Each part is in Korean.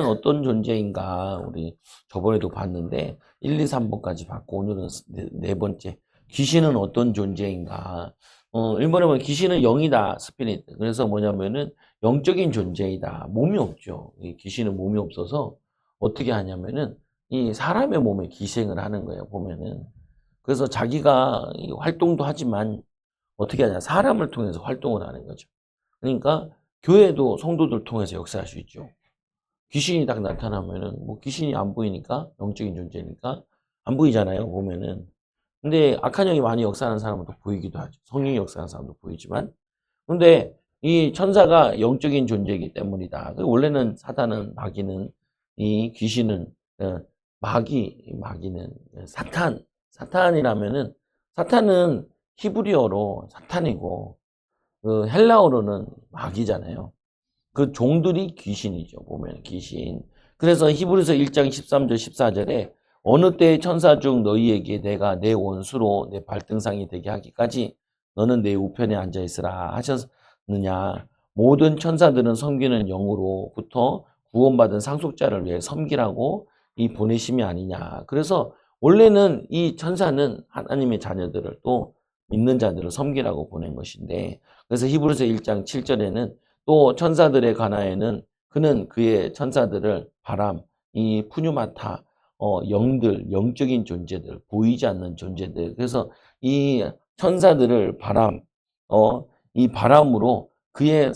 어떤 존재인가 우리 저번에도 봤는데 1, 2, 3번까지 봤고 오늘은 네 번째 귀신은 어떤 존재인가. 1번에 보면 귀신은 영이다 스피릿. 그래서 뭐냐면은 영적인 존재이다. 몸이 없죠. 이 귀신은 몸이 없어서 어떻게 하냐면은 이 사람의 몸에 기생을 하는 거예요 보면은. 그래서 자기가 이 활동도 하지만 어떻게 하냐, 사람을 통해서 활동을 하는 거죠. 그러니까 교회도 성도들 통해서 역사할 수 있죠. 귀신이 딱 나타나면은 뭐 귀신이 안 보이니까 영적인 존재니까 안 보이잖아요 보면은. 근데 악한 영이 많이 역사하는 사람은 또 보이기도 하죠. 성령이 역사하는 사람도 보이지만. 근데 이 천사가 영적인 존재이기 때문이다. 원래는 사탄은, 마귀는, 이 귀신은 마귀는 사탄이라면은, 사탄은 히브리어로 사탄이고 그 헬라어로는 마귀잖아요. 그 종들이 귀신이죠. 보면 귀신. 그래서 히브리서 1장 13절 14절에 어느 때의 천사 중 너희에게 내가 내 원수로 내 발등상이 되게 하기까지 너는 내 우편에 앉아 있으라 하셨느냐. 모든 천사들은 섬기는 영으로부터 구원받은 상속자를 위해 섬기라고 이 보내심이 아니냐. 그래서 원래는 이 천사는 하나님의 자녀들을 또 믿는 자들을 섬기라고 보낸 것인데, 그래서 히브리서 1장 7절에는 또 천사들의 관하에는 그는 그의 천사들을 바람, 이 푸뉴마타, 영들, 영적인 존재들, 보이지 않는 존재들. 그래서 이 천사들을 바람, 이 바람으로 그의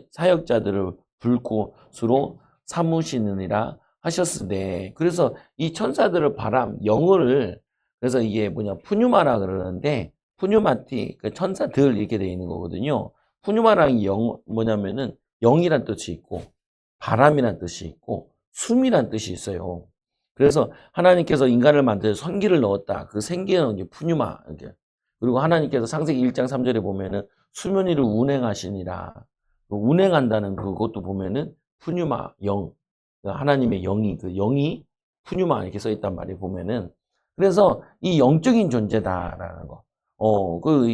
사역자들을 불꽃으로 삼으시느니라 하셨으되. 그래서 이 천사들을 바람, 영을, 그래서 이게 뭐냐, 푸뉴마라 그러는데, 푸뉴마티, 그 천사들 이렇게 되어 있는 거거든요. 푸뉴마랑 영, 뭐냐면은 영이란 뜻이 있고 바람이란 뜻이 있고 숨이란 뜻이 있어요. 그래서 하나님께서 인간을 만들어 생기를 넣었다. 그 생기는 이제 푸뉴마. 이렇게. 그리고 하나님께서 창세기 1장 3절에 보면은 수면 위를 운행하시니라. 그 운행한다는 그것도 보면은 푸뉴마, 영. 하나님의 영이, 그 영이 푸뉴마 이렇게 써 있단 말이에요, 보면은. 그래서 이 영적인 존재다라는 거.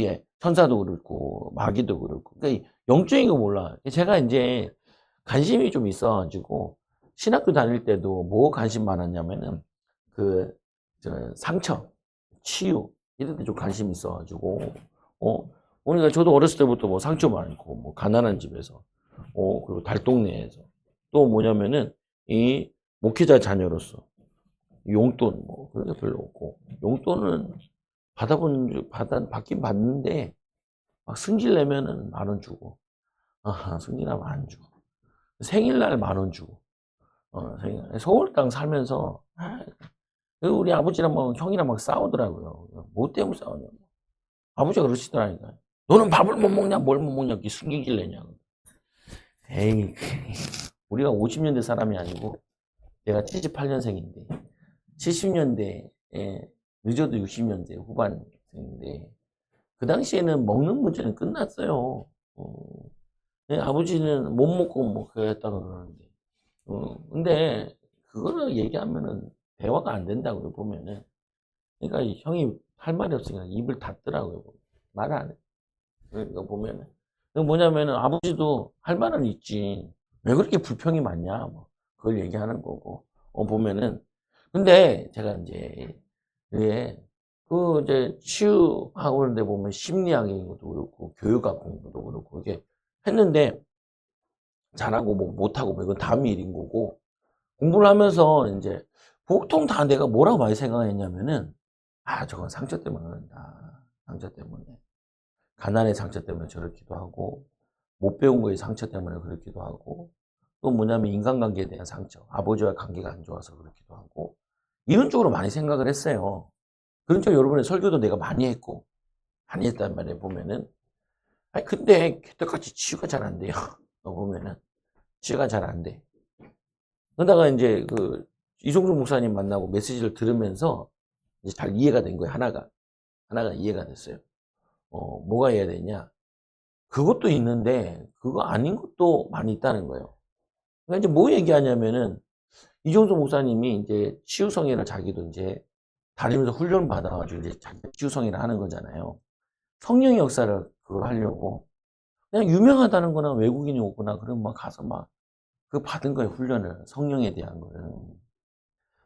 예. 천사도 그렇고 마귀도 그렇고, 그러니까 영적인 거 몰라. 제가 이제 관심이 좀 있어가지고 신학교 다닐 때도 뭐 관심 많았냐면은 그 상처, 치유 이런 데 좀 관심이 있어가지고 그러니까 저도 어렸을 때부터 뭐 상처 많고 뭐 가난한 집에서 그리고 달동네에서 또 뭐냐면은 이 목회자 자녀로서 용돈 뭐 그런 게 별로 없고, 용돈은 받긴 받는데 막 승질 내면은 10,000원 주고, 승질나면 안 주고, 생일날 10,000원 주고, 서울 땅 살면서, 우리 아버지랑 뭐 형이랑 막 싸우더라고요. 뭐 때문에 싸우냐. 아버지가 그러시더라니까. 너는 밥을 못 먹냐, 뭘 못 먹냐, 이렇게 승질 내냐고. 에이, 우리가 50년대 사람이 아니고, 내가 78년생인데, 70년대에, 늦어도 60년대 후반생인데, 그 당시에는 먹는 문제는 끝났어요. 아버지는 못 먹고 뭐 그랬다고 그러는데. 근데 그거를 얘기하면은 대화가 안 된다고요, 보면은. 그러니까 형이 할 말이 없으니까 입을 닫더라고요. 말 안 해. 그러니까 보면은. 뭐냐면은 아버지도 할 말은 있지. 왜 그렇게 불평이 많냐, 뭐. 그걸 얘기하는 거고. 보면은. 근데 제가 이제, 예, 이제 치유학원에 보면 심리학인 것도 그렇고, 교육학 공부도 그렇고, 이게 했는데, 잘하고 뭐 못하고 뭐 이건 다음 일인 거고, 공부를 하면서 이제 보통 다 내가 뭐라고 많이 생각했냐면은, 저건 상처 때문에 그런다. 상처 때문에. 가난의 상처 때문에 저렇기도 하고, 못 배운 거의 상처 때문에 그렇기도 하고, 또 뭐냐면 인간관계에 대한 상처, 아버지와 관계가 안 좋아서 그렇기도 하고, 이런 쪽으로 많이 생각을 했어요. 그런 쪽 여러분의 설교도 내가 많이 했고, 많이 했단 말이에요, 보면은. 근데 그때까지 치유가 잘 안 돼요. 보면은. 치유가 잘 안 돼. 그러다가 이제 이종준 목사님 만나고 메시지를 들으면서 이제 잘 이해가 된 거예요. 하나가 이해가 됐어요. 뭐가 이해가 되냐? 그것도 있는데 그거 아닌 것도 많이 있다는 거예요. 그러니까 이제 뭐 얘기하냐면은 이종준 목사님이 이제 치유성애를 자기도 이제 다니면서 훈련 받아가지고 이제 자기 치유성애를 하는 거잖아요. 성령의 역사를 그걸 하려고 그냥 유명하다는 거나 외국인이 오거나 그러면 막 가서 막 그 받은 거예요, 훈련을. 성령에 대한 거를.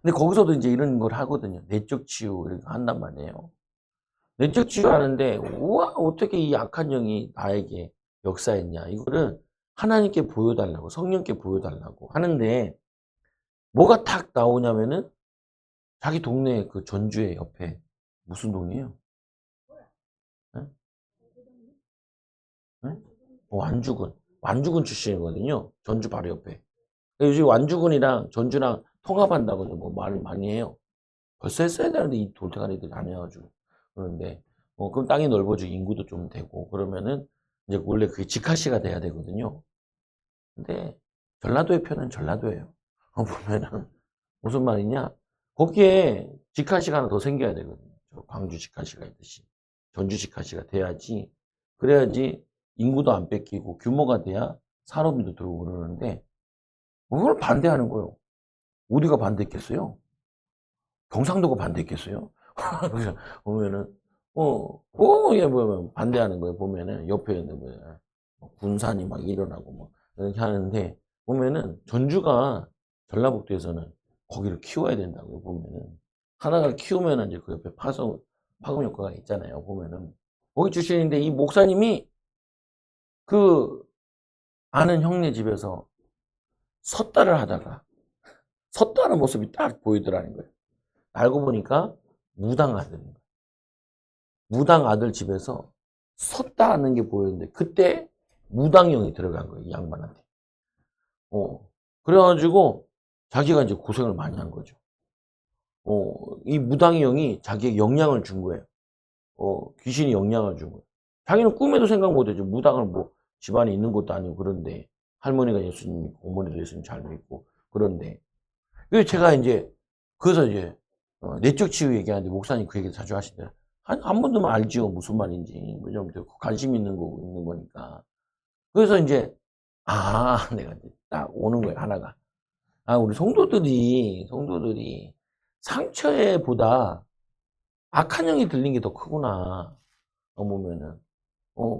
근데 거기서도 이제 이런 걸 하거든요. 내적 치유, 이렇게 한단 말이에요. 내적 치유하는데, 우와, 어떻게 이 악한 영이 나에게 역사했냐. 이거를 하나님께 보여달라고, 성령께 보여달라고 하는데, 뭐가 탁 나오냐면은, 자기 동네 그 전주의 옆에, 무슨 동이에요? 네? 네? 완주군. 완주군 출신이거든요. 전주 바로 옆에. 요즘 완주군이랑 전주랑 통합한다고 뭐 말을 많이 해요. 벌써 했어야 되는데 이 돌대가리들이 안 해가지고. 그런데, 그럼 땅이 넓어지고 인구도 좀 되고, 그러면은, 이제 원래 그게 직화시가 돼야 되거든요. 근데, 전라도의 편은 전라도예요. 보면은, 무슨 말이냐? 거기에 직화시가 하나 더 생겨야 되거든요. 저 광주 직화시가 있듯이. 전주 직화시가 돼야지, 그래야지 인구도 안 뺏기고 규모가 돼야 산업인도 들어오고 그러는데, 그걸 반대하는 거예요. 우리가 반대했겠어요? 경상도가 반대했겠어요? 그래서 보면은, 얘 보면 반대하는 거예요. 보면은, 옆에 뭐, 군산이 막 일어나고 뭐, 이렇게 하는데, 보면은, 전주가 전라북도에서는 거기를 키워야 된다고요. 보면은. 하나가 키우면 이제 그 옆에 파급 효과가 있잖아요. 보면은. 거기 출신인데, 이 목사님이 그 아는 형네 집에서 섰다를 하다가, 섰다는 모습이 딱 보이더라는 거예요. 알고 보니까 무당 아들인 거예요. 무당 아들 집에서 섰다 하는 게 보였는데 그때 무당형이 들어간 거예요. 이 양반한테. 그래가지고 자기가 이제 고생을 많이 한 거죠. 이 무당이 형이 자기에게 영향을 준 거예요. 귀신이 영향을 준 거예요. 자기는 꿈에도 생각 못 했죠. 무당을 뭐 집안에 있는 것도 아니고 그런데 할머니가 예수님 믿고 어머니도 예수님 잘 믿고 그런데 그래서 제가 이제 그래서 이제 내적 치유 얘기하는데 목사님 그 얘기 자주 하시더라고요. 한 번도만 알지요. 무슨 말인지. 왜냐면 관심 있는 거니까. 그래서 이제, 내가 이제 딱 오는 거예요. 하나가. 우리 성도들이 상처에 보다 악한 영이 들린 게 더 크구나. 보면은.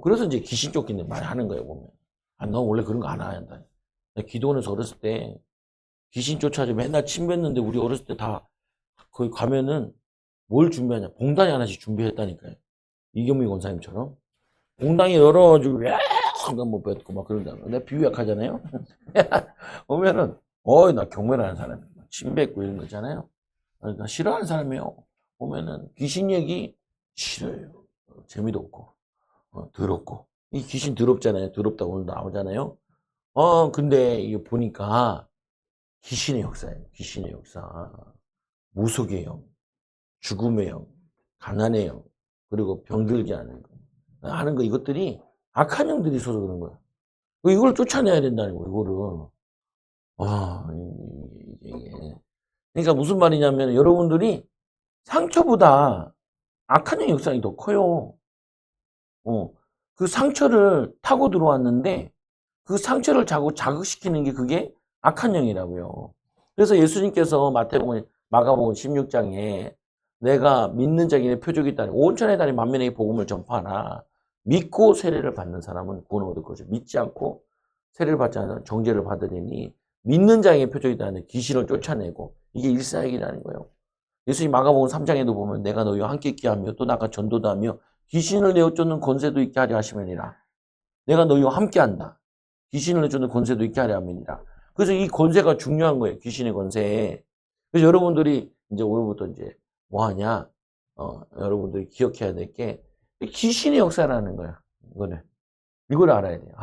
그래서 이제 귀신 쫓기는 말 하는 거예요. 보면. 너 원래 그런 거 안 한다. 기도원에서 어렸을 때 귀신 쫓아가지고 맨날 침 뱉는데 우리 어렸을 때 다 거기 가면은 뭘 준비하냐. 봉다리 하나씩 준비했다니까요. 이경미 권사님처럼. 봉다리 열어가지고, 한번 뭐 뱉고 막 그런다. 내가 비유 약하잖아요? 보면은, 나 경멸하는 사람이에요. 침 뱉고 이런 거 있잖아요. 그러니까 싫어하는 사람이에요. 보면은 귀신 얘기 싫어요. 재미도 없고, 더럽고. 이 귀신 더럽잖아요. 더럽다고 오늘 나오잖아요. 근데 이거 보니까 귀신의 역사예요. 귀신의 역사. 무속의 영, 죽음의 영, 가난의 영, 그리고 병들게 하는 거, 이것들이 악한 영들이 있어서 그런 거야. 이걸 쫓아내야 된다는 거, 이거를. 이게. 그러니까 무슨 말이냐면, 여러분들이 상처보다 악한 영의 역사이 더 커요. 그 상처를 타고 들어왔는데, 그 상처를 자극시키는 게 그게 악한 영이라고요. 그래서 예수님께서 마가복음 16장에 내가 믿는 자에게 표적이 있다니 온천에 다니 만민에게 복음을 전파하라. 믿고 세례를 받는 사람은 구원 얻을 것이고 믿지 않고 세례를 받지 않는 정죄를 받으리니 믿는 자에게 표적이 있다는데 귀신을 쫓아내고 이게 일사역이라는 거예요. 예수님 마가복음 3장에도 보면 내가 너희와 함께 있게 하며 또 나가 전도도 하며 귀신을 내어 쫓는 권세도 있게 하려 하시면이라. 내가 너희와 함께 한다. 귀신을 내쫓는 권세도 있게 하려 함이니라. 그래서 이 권세가 중요한 거예요. 귀신의 권세. 그래서 여러분들이 이제 오늘부터 이제 뭐 하냐? 여러분들이 기억해야 될 게 귀신의 역사라는 거야. 이걸 알아야 돼요.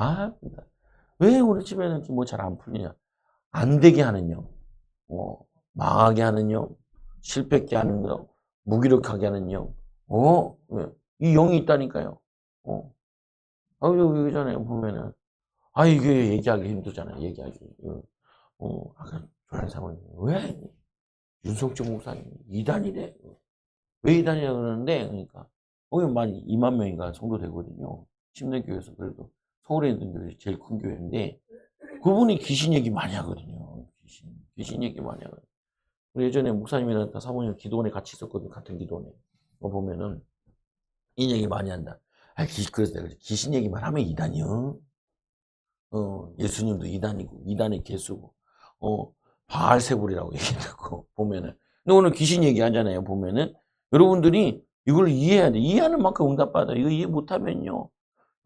왜 우리 집에는 뭐 잘 안 풀리냐? 안 되게 하는 영, 망하게 하는 영, 실패하게 하는 영, 무기력하게 하는 영. 이 영이 있다니까요. 여기 전에 보면은 이게 얘기하기 힘들잖아요. 얘기하기. 아까 조한 사모님 왜 윤석철 목사님 이단이래? 왜 이단이라 그러는데 그러니까 거기 만 2만 명인가 정도 되거든요. 침례교회에서 그래도 서울에 있는 교회 제일 큰 교회인데 그분이 귀신 얘기 많이 하거든요. 귀신 얘기 많이 하거든요. 예전에 목사님이랑 사모님 기도원에 같이 있었거든요. 같은 기도원에. 보면은 이 얘기 많이 한다. 그래서 내가 귀신 얘기만 하면 이단이요. 예수님도 이단이고, 이단의 개수고, 바알세불이라고 얘기하고, 보면은. 근데 오늘 귀신 얘기하잖아요, 보면은. 여러분들이 이걸 이해해야 돼. 이해하는 만큼 응답받아. 이거 이해 못하면요.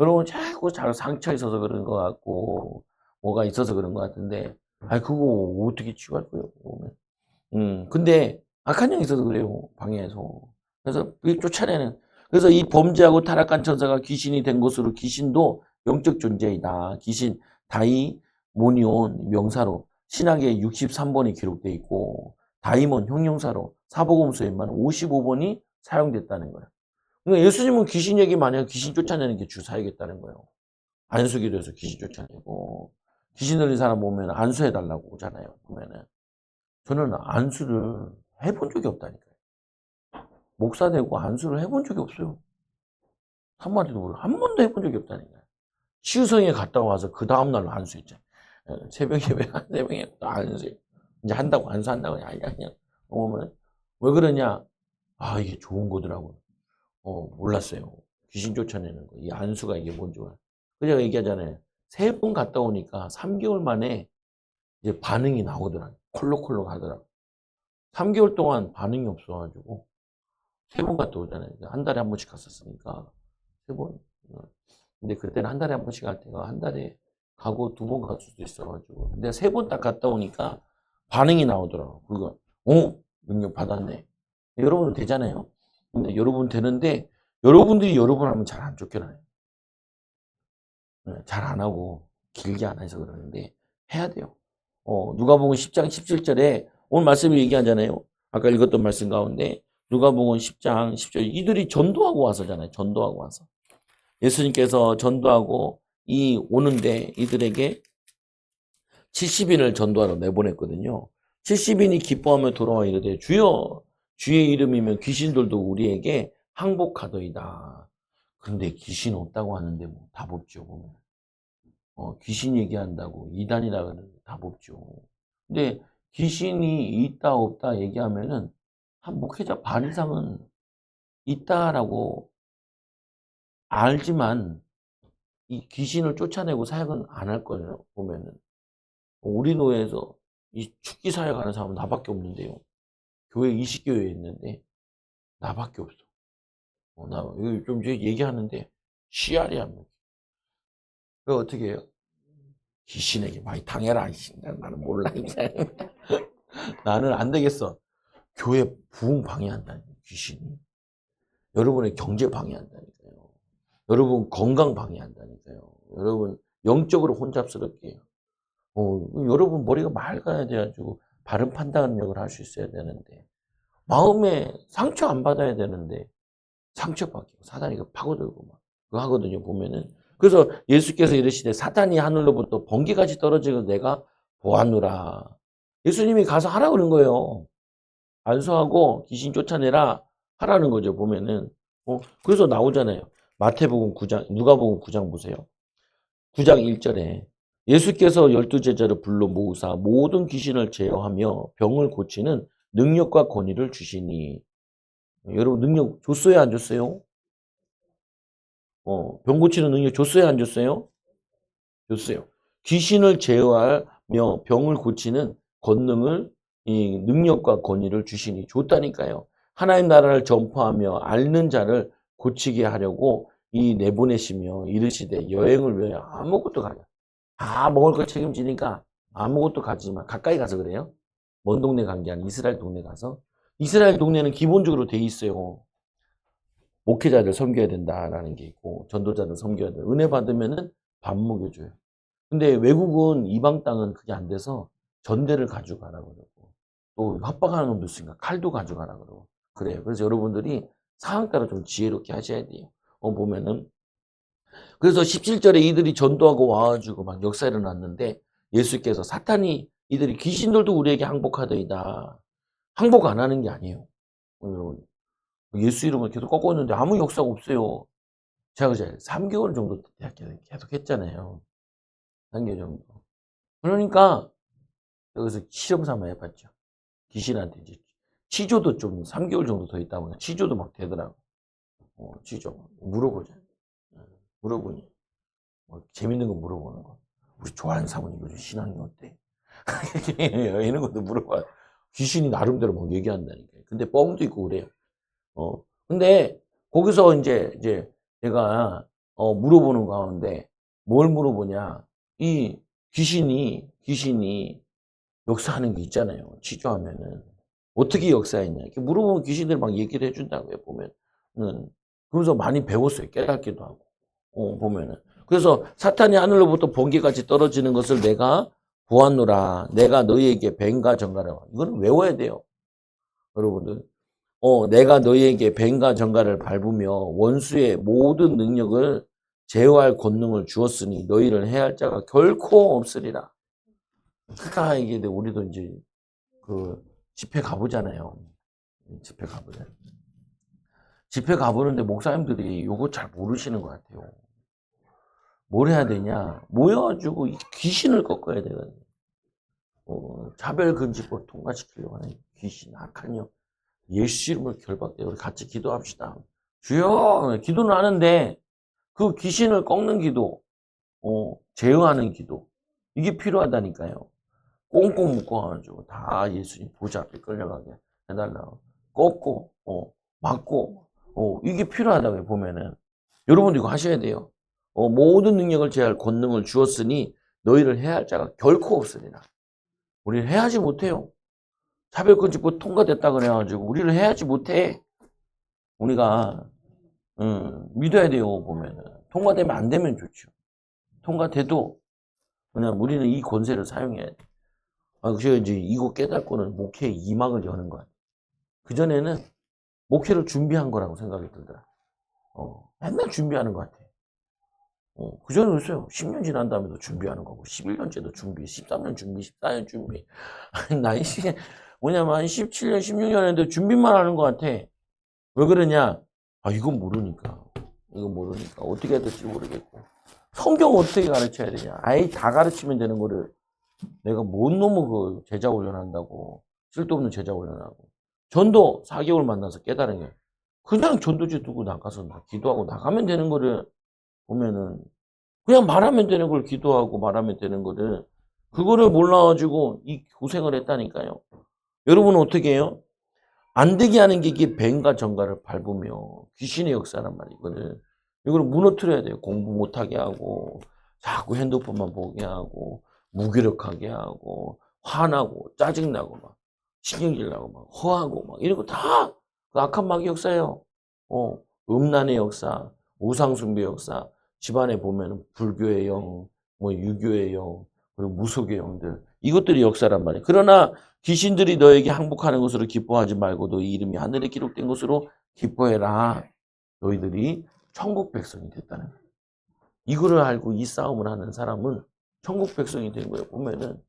여러분 자꾸 잘 상처 있어서 그런 것 같고, 뭐가 있어서 그런 것 같은데, 그거 어떻게 치유할 거예요, 보면. 근데 악한 영이 있어서 그래요, 방해해서. 그래서 이 쫓아내는. 그래서 이 범죄하고 타락한 천사가 귀신이 된 것으로 귀신도 영적 존재이다. 귀신 다이모니온 명사로 신학에 63번이 기록되어 있고 다이몬 형용사로 사복음서에만 55번이 사용됐다는 거예요. 그러니까 예수님은 귀신 얘기 만약 귀신 쫓아내는 게 주사야겠다는 거예요. 안수기도해서 귀신 쫓아내고 귀신 들린 사람 보면 안수해달라고 오잖아요. 보면은 저는 안수를 해본 적이 없다니까요. 목사 되고 안수를 해본 적이 없어요. 한마디도 모르고 한 번도 해본 적이 없다니까요. 치유성에 갔다 와서 그 다음날 안수했죠. 새벽에 왜 새벽에 안수 이제 한다고 안수한다고 아니야. 오면 왜 그러냐? 이게 좋은 거더라고요. 몰랐어요. 귀신 쫓아내는 거. 이 안수가 이게 뭔지 몰라. 그래서 제가 얘기하잖아요. 3번 갔다 오니까 3개월 만에 이제 반응이 나오더라고요. 콜록콜록 하더라고요. 3개월 동안 반응이 없어가지고 3번 갔다 오잖아요. 한 달에 한 번씩 갔었으니까 3번. 근데 그때는 한 달에 한 번씩 갈 때가 한 달에 가고 2번 갈 수도 있어가지고. 근데 3번 딱 갔다 오니까 반응이 나오더라고요. 그거 능력 받았네. 여러분은 되잖아요. 근데 여러분 되는데 여러분들이 여러분 하면 잘 안 쫓겨나요. 잘 안 하고 길게 안 해서 그러는데 해야 돼요. 누가복음 10장 17절에 오늘 말씀을 얘기하잖아요. 아까 읽었던 말씀 가운데 누가복음 10장 10절 이들이 전도하고 와서잖아요. 전도하고 와서 예수님께서 전도하고 오는데 이들에게 70인을 전도하러 내보냈거든요. 70인이 기뻐하며 돌아와 이르되 주여 주의 이름이면 귀신들도 우리에게 항복하더이다. 그런데 귀신 없다고 하는데 뭐 답 없죠. 보면. 귀신 얘기한다고 이단이라 그러는데 답 없죠. 근데 귀신이 있다 없다 얘기하면은 한 목회자 반 이상은 있다라고 알지만 이 귀신을 쫓아내고 사역은 안 할 거예요. 보면은 우리 교회에서 이 축기 사역하는 사람은 나밖에 없는데요. 교회 20교회에 있는데 나밖에 없어. 나 이거 좀 얘기하는데 씨알이 안 먹혀. 그 어떻게 해요? 귀신에게 많이 당해라. 나는 몰라. 나는 안 되겠어. 교회 부흥 방해한다니 귀신이. 여러분의 경제 방해한다니까요. 여러분 건강 방해한다니까요. 여러분 영적으로 혼잡스럽게 해요. 여러분 머리가 맑아야 돼가지고 바른 판단력을 할 수 있어야 되는데 마음에 상처 안 받아야 되는데 상처받고 사단이 파고들고 막 그거 하거든요. 보면은 그래서 예수께서 이르시되 사탄이 하늘로부터 번개같이 떨어지고 내가 보았노라. 예수님이 가서 하라 그런 거예요. 안수하고 귀신 쫓아내라 하라는 거죠. 보면은 그래서 나오잖아요. 마태복음 9장 누가복음 9장 보세요. 9장 1절에 예수께서 12제자를 불러 모으사 모든 귀신을 제어하며 병을 고치는 능력과 권위를 주시니 여러분 능력 줬어요 안 줬어요? 병 고치는 능력 줬어요 안 줬어요? 줬어요. 귀신을 제어하며 병을 고치는 권능을 이 능력과 권위를 주시니 줬다니까요. 하나님 나라를 전파하며 앓는 자를 고치게 하려고 이 내보내시며 이르시되 여행을 위하여 아무것도 가냐. 다 먹을 거 책임지니까 아무것도 가지 마. 가까이 가서 그래요. 먼 동네 간 게 아니라 이스라엘 동네 가서. 이스라엘 동네는 기본적으로 돼 있어요. 목회자들 섬겨야 된다라는 게 있고 전도자들 섬겨야 돼. 은혜 받으면은 밥 먹여줘요. 근데 외국은 이방 땅은 그게 안 돼서 전대를 가져가라 그러고 또 협박하는 놈도 있으니까 칼도 가져가라 그러고 그래요. 그래서 여러분들이 상황 따라 좀 지혜롭게 하셔야 돼요. 보면은 그래서 17절에 이들이 전도하고 와가지고 막 역사 일어났는데 예수께서 사탄이 이들이 귀신들도 우리에게 항복하더이다. 항복 안 하는 게 아니에요. 여러분 예수 이름을 계속 꺾고 있는데 아무 역사가 없어요. 제가 그제 3개월 정도 계속 했잖아요. 3개월 정도. 그러니까 여기서 실험 삼아 해봤죠. 귀신한테 이제 치조도 좀 3개월 정도 더 있다 보니까 치조도 막 되더라고. 치조 물어보자. 물어보니 재밌는 거 물어보는 거. 우리 좋아하는 사모님 요즘 신앙이 어때? 이런 것도 물어봐. 귀신이 나름대로 막 얘기한다니까. 근데 뻥도 있고 그래요. 근데 거기서 이제 내가 물어보는 가운데 뭘 물어보냐? 이 귀신이 역사하는 게 있잖아요. 취조하면은 어떻게 역사했냐? 이렇게 물어보면 귀신들 막 얘기를 해준다고요. 보면은 그러면서 많이 배웠어요. 깨닫기도 하고 보면은 그래서 사탄이 하늘로부터 번개같이 떨어지는 것을 내가 보았노라. 내가 너희에게 뱀과 정갈을 이거는 외워야 돼요, 여러분들. 내가 너희에게 뱀과 정갈을 밟으며 원수의 모든 능력을 제어할 권능을 주었으니 너희를 해할 자가 결코 없으리라. 그러니까 이게 우리도 이제 그 집회 가보잖아요. 집회 가보잖아요. 집회 가보는데 목사님들이 요거 잘 모르시는 것 같아요. 뭘 해야 되냐? 모여가지고 귀신을 꺾어야 되거든요. 차별금지법 통과시키려고 하는 귀신, 악한 영, 예수 이름으로 결박돼. 우리 같이 기도합시다. 주여! 기도는 하는데 그 귀신을 꺾는 기도, 제어하는 기도, 이게 필요하다니까요. 꽁꽁 묶어가지고 다 예수님 보좌 앞에 끌려가게 해달라고. 꺾고, 막고, 이게 필요하다고 보면은. 여러분도 이거 하셔야 돼요. 모든 능력을 제할 권능을 주었으니 너희를 해할 자가 결코 없으리라. 우리는 해하지 못해요. 차별금지법 통과됐다 그래가지고 우리를 해하지 못해. 우리가 믿어야 돼요. 보면은 통과되면 안 되면 좋죠. 통과돼도 그냥 우리는 이 권세를 사용해야 돼. 그래서 이제 이거 깨닫고는 목회의 2막을 여는 거야. 그전에는 목회를 준비한 거라고 생각이 들더라. 맨날 준비하는 것 같아. 그전에 그랬어요. 10년 지난 다음에도 준비하는 거고, 11년째도 준비, 13년 준비, 14년 준비. 나이 뭐냐면 한 17년, 16년 했는데 준비만 하는 것 같아. 왜 그러냐? 이건 모르니까. 어떻게 해야 될지 모르겠고. 성경 어떻게 가르쳐야 되냐? 아예 다 가르치면 되는 거를 내가 뭔 놈의 그 제자 훈련한다고. 쓸데없는 제자 훈련하고. 전도 4개월 만나서 깨달은 게 그냥 전도지 두고 나가서 기도하고 나가면 되는 거를 보면은 그냥 말하면 되는 걸 기도하고 말하면 되는 거를 그거를 몰라가지고 이 고생을 했다니까요. 여러분은 어떻게 해요? 안 되게 하는 게 이게 뱀과 정갈을 밟으며 귀신의 역사란 말이에요. 이거를 무너뜨려야 돼요. 공부 못하게 하고 자꾸 핸드폰만 보게 하고 무기력하게 하고 화나고 짜증나고 막 신경질 나고 막 허하고 막 이런 거 다 그 악한 마귀 역사예요. 음란의 역사, 우상숭배 역사, 집안에 보면 불교의 영, 뭐 유교의 영, 그리고 무속의 영들 이것들이 역사란 말이에요. 그러나 귀신들이 너에게 항복하는 것으로 기뻐하지 말고 너 이름이 하늘에 기록된 것으로 기뻐해라. 너희들이 천국 백성이 됐다는 거예요. 이거를 알고 이 싸움을 하는 사람은 천국 백성이 된 거예요. 보면은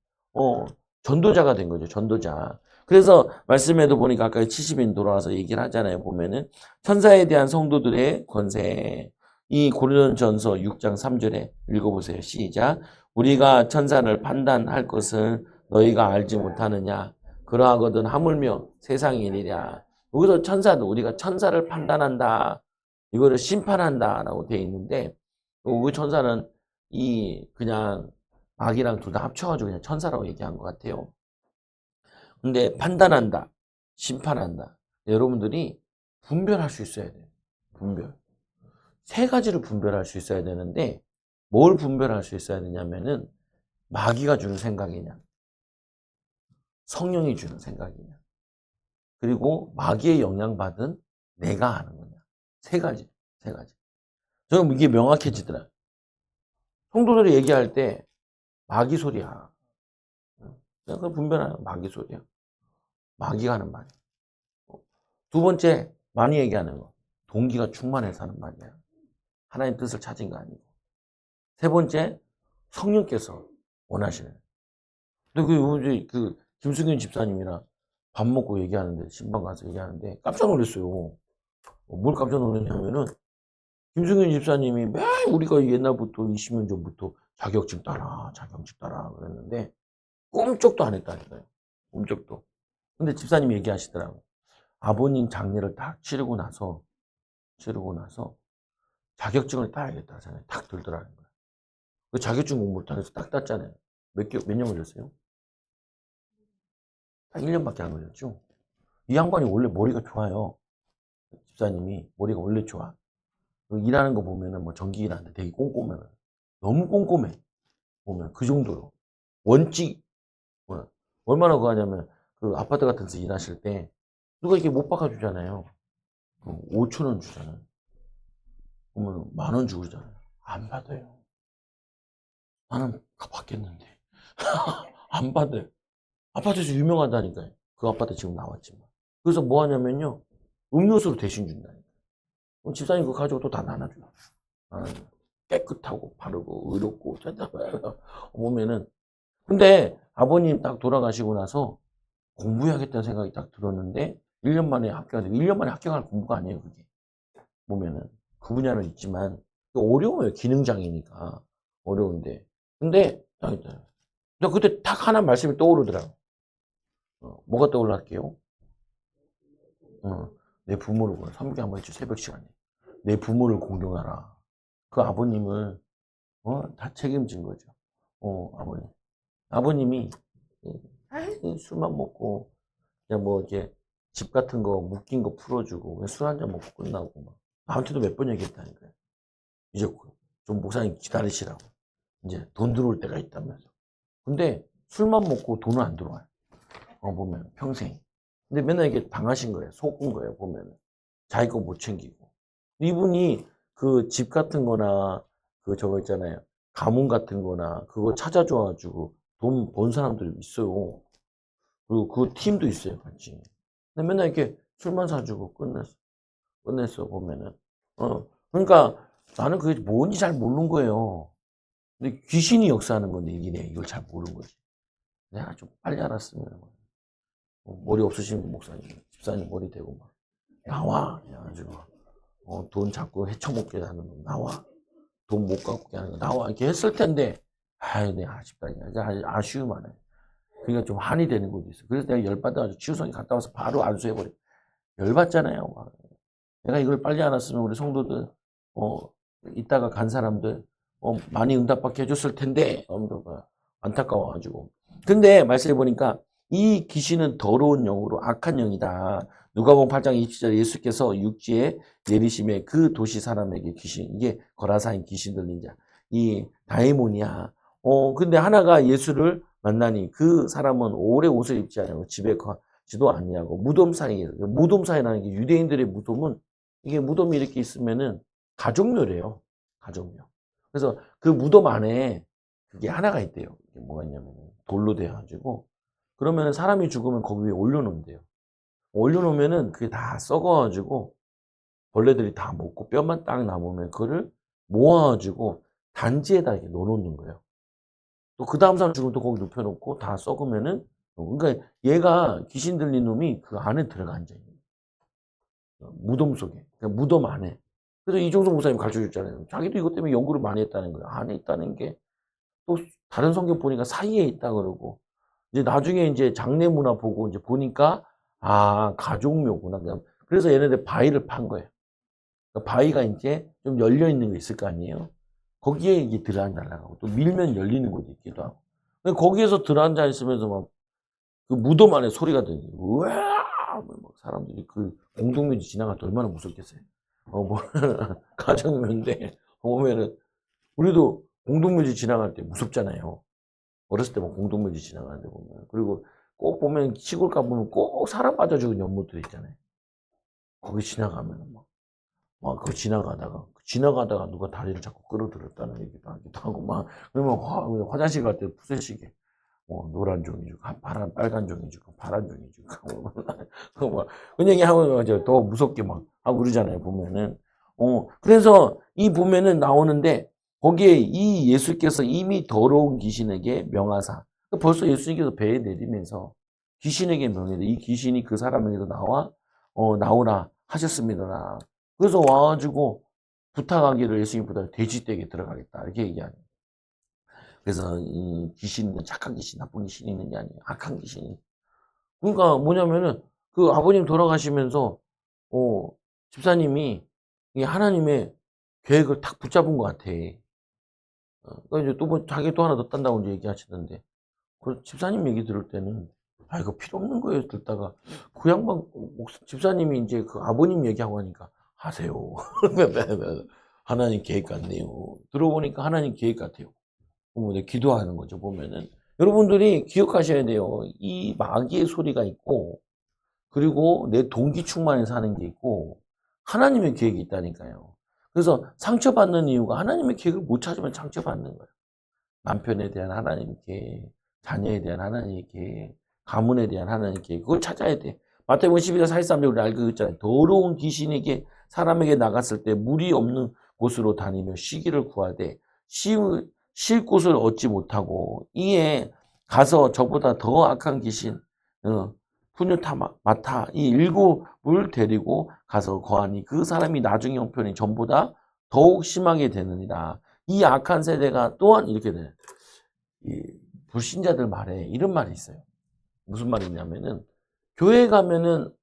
전도자가 된 거죠. 전도자. 그래서 말씀에도 보니까 아까 70인 돌아와서 얘기를 하잖아요. 보면은 천사에 대한 성도들의 권세. 이 고린도전서 6장 3절에 읽어보세요. 시작. 우리가 천사를 판단할 것을 너희가 알지 못하느냐. 그러하거든 하물며 세상의 일이랴. 여기서 천사도 우리가 천사를 판단한다. 이거를 심판한다라고 되어 있는데 그 천사는 그냥 악이랑 둘 다 합쳐가지고 그냥 천사라고 얘기한 것 같아요. 근데 판단한다, 심판한다. 여러분들이 분별할 수 있어야 돼요. 분별. 세 가지를 분별할 수 있어야 되는데 뭘 분별할 수 있어야 되냐면은 마귀가 주는 생각이냐, 성령이 주는 생각이냐, 그리고 마귀의 영향받은 내가 하는 거냐. 세 가지. 저는 이게 명확해지더라. 성도들이 얘기할 때 마귀 소리야. 그걸 분별하는 마귀 소리야. 마귀가 하는 말이야. 두 번째, 많이 얘기하는 거. 동기가 충만해서 하는 말이야. 하나님 뜻을 찾은 거 아니고. 세 번째, 성령께서 원하시는. 근데 김승윤 집사님이랑 밥 먹고 얘기하는데, 신방 가서 얘기하는데 깜짝 놀랐어요. 뭘 깜짝 놀랐냐면은, 김승윤 집사님이 매 우리가 옛날부터 20년 전부터 자격증 따라 그랬는데, 꿈쩍도 안 했다니까요. 꿈쩍도. 근데 집사님이 얘기하시더라고요. 아버님 장례를 딱 치르고 나서 자격증을 따야겠다 생각이 딱 들더라는 거예요. 그 자격증 공부를 딱 해서 딱 땄잖아요. 몇 년 걸렸어요? 딱 1년밖에 안 걸렸죠? 이 양반이 원래 머리가 좋아요. 집사님이 머리가 원래 좋아. 그 일하는 거 보면은 뭐 전기 일하는데 되게 꼼꼼해. 너무 꼼꼼해. 보면 그 정도로. 원칙, 뭐, 얼마나 그거 하냐면 그 아파트 같은 데서 일하실 때 누가 이렇게 못 바꿔주잖아요. 5천 원 주잖아요. 그러면 10,000원 주고 그러잖아요. 안 받아요. 나는 받겠는데. 안 받아요. 아파트에서 유명하다니까요. 그 아파트 지금 나왔지만. 그래서 뭐 하냐면요. 음료수로 대신 준다니까요. 그럼 집사님 그거 가지고 또 다 나눠줘요. 나눠줘요. 깨끗하고 바르고 의롭고 보면은 근데 아버님 딱 돌아가시고 나서 공부해야겠다는 생각이 딱 들었는데 1년 만에 합격하는데 1년 만에 합격할 공부가 아니에요 그게 보면은 그 분야는 있지만 어려워요 기능장애니까 어려운데 근데 딱 있다. 근데 그때 딱 하나 말씀이 떠오르더라고 뭐가 떠올랐게요? 내 부모를 삼계 한번 했죠 새벽 시간에 내 부모를 공경하라 그 아버님을 다 책임진 거죠 아버님이 술만 먹고 그냥 뭐 이렇게 집 같은 거 묶인 거 풀어주고 술 한 잔 먹고 끝나고 막 나한테도 몇 번 얘기했다니까요. 이제 좀 목사님 기다리시라고 이제 돈 들어올 때가 있다면서. 근데 술만 먹고 돈은 안 들어와요. 보면 평생. 근데 맨날 이게 당하신 거예요. 속은 거예요. 보면 자기 거 못 챙기고. 이분이 그 집 같은 거나 그 저거 있잖아요. 가문 같은 거나 그거 찾아줘가지고 돈 번 사람들이 있어요. 그리고 그 팀도 있어요, 같이. 근데 맨날 이렇게 술만 사주고 끝냈어, 보면은. 그러니까 나는 그게 뭔지 잘 모르는 거예요. 근데 귀신이 역사하는 건데, 이걸 잘 모르는 거지. 내가 좀 빨리 알았으면, 머리 없으신 목사님, 집사님 머리 대고 막, 나와! 그래가지고, 돈 자꾸 헤쳐먹게 하는 거, 나와! 돈 못 갚게 하는 거, 나와! 이렇게 했을 텐데, 아유, 내가 아쉽다. 아쉬움하네. 그러니까 좀 한이 되는 곳이 있어. 그래서 내가 열받아가지고 치유성이 갔다 와서 바로 안수해버려. 열받잖아요. 막. 내가 이걸 빨리 알았으면 우리 성도들, 이따가 간 사람들, 많이 응답받게 해줬을 텐데, 안타까워가지고. 근데 말씀해보니까 이 귀신은 더러운 영으로 악한 영이다. 누가복음 8장 27절 예수께서 육지에 내리심에 그 도시 사람에게 귀신, 이게 거라사인 귀신 들린 자, 이 다이몬이야. 근데 하나가 예수를 만나니 그 사람은 오래 옷을 입지 않고 집에 가지도 아니하고 무덤사이라는 게 유대인들의 무덤은 이게 무덤이 이렇게 있으면은 가족묘래요. 가족묘. 그래서 그 무덤 안에 그게 하나가 있대요. 이게 뭐가 있냐면 돌로 되어가지고 그러면 사람이 죽으면 거기 위에 올려놓는대요. 올려놓으면은 그게 다 썩어가지고 벌레들이 다 먹고 뼈만 딱 남으면 그거를 모아가지고 단지에다 이렇게 넣어놓는 거예요. 또 그 다음 사람 죽으면 또 거기 눕혀놓고 다 썩으면은 그러니까 얘가 귀신 들린 놈이 그 안에 들어가 앉아 있는 거예요. 무덤 속에 그러니까 무덤 안에. 그래서 이종석 목사님 가르쳐 줬잖아요. 자기도 이것 때문에 연구를 많이 했다는 거예요. 안에 있다는 게 또 다른 성경 보니까 사이에 있다 그러고 이제 나중에 이제 장례 문화 보고 이제 보니까 가족묘구나. 그래서 얘네들 바위를 판 거예요. 그러니까 바위가 이제 좀 열려 있는 거 있을 거 아니에요. 거기에 이게 들어앉아나가고 또 밀면 열리는 곳이 있기도 하고. 근데 거기에서 들어앉아 있으면서 막 그 무덤 안에 소리가 들리고 우와 막 사람들이 그 공동묘지 지나갈 때 얼마나 무섭겠어요. 뭐 가정묘인데 보면은 우리도 공동묘지 지나갈 때 무섭잖아요. 어렸을 때 막 공동묘지 지나가는데 보면 그리고 꼭 보면 시골 가보면 꼭 사람 빠져 죽은 연못들 있잖아요. 거기 지나가면 막 그거 지나가다가 누가 다리를 자꾸 끌어들였다는 얘기도 하기도 하고 막 그러면 화장실 갈 때 푸세시계 노란 종이 주고 빨간 종이 주고 파란 종이 주고 막 그런 얘기 하면 이제 더 무섭게 막 하고 그러잖아요 보면은 그래서 이 보면은 나오는데 거기에 이 예수께서 이미 더러운 귀신에게 명하사 벌써 예수님께서 배에 내리면서 귀신에게 명해서 이 귀신이 그 사람에게서 나오라 하셨습니다. 그래서 와가지고 부탁하기를 예수님 부탁 돼지떼에 들어가겠다 이렇게 얘기하는. 그래서 이 귀신은 착한 귀신, 나쁜 귀신이 있는 게 아니에요. 악한 귀신이. 그러니까 뭐냐면은 그 아버님 돌아가시면서 집사님이 이 하나님의 계획을 탁 붙잡은 것 같아. 그러니까 이제 또 뭐 자기 또 하나 더 딴다고 이제 얘기하시던데, 그 집사님 얘기 들을 때는, 아, 이거 필요 없는 거예요. 듣다가, 그 양반, 집사님이 이제 그 아버님 얘기하고 하니까, 하세요. 하나님 계획 같네요. 들어보니까 하나님 계획 같아요. 뭐 기도하는 거죠, 보면은. 여러분들이 기억하셔야 돼요. 이 마귀의 소리가 있고, 그리고 내 동기 충만해서 하는 게 있고, 하나님의 계획이 있다니까요. 그래서 상처받는 이유가 하나님의 계획을 못 찾으면 상처받는 거예요. 남편에 대한 하나님의 계획, 자녀에 대한 하나님의 계획, 가문에 대한 하나님의 계획, 그걸 찾아야 돼. 마태복음 12장 43절 우리 알고 있잖아요. 더러운 귀신에게 사람에게 나갔을 때 물이 없는 곳으로 다니며 쉬기를 구하되 쉴 곳을 얻지 못하고 이에 가서 저보다 더 악한 귀신 푸뉴타 마타 이 일곱을 데리고 가서 거하니 그 사람이 나중에 형편이 전보다 더욱 심하게 되느니라. 이 악한 세대가 또한 이렇게 돼. 이 불신자들 말에 이런 말이 있어요. 무슨 말이냐면은 교회 가면은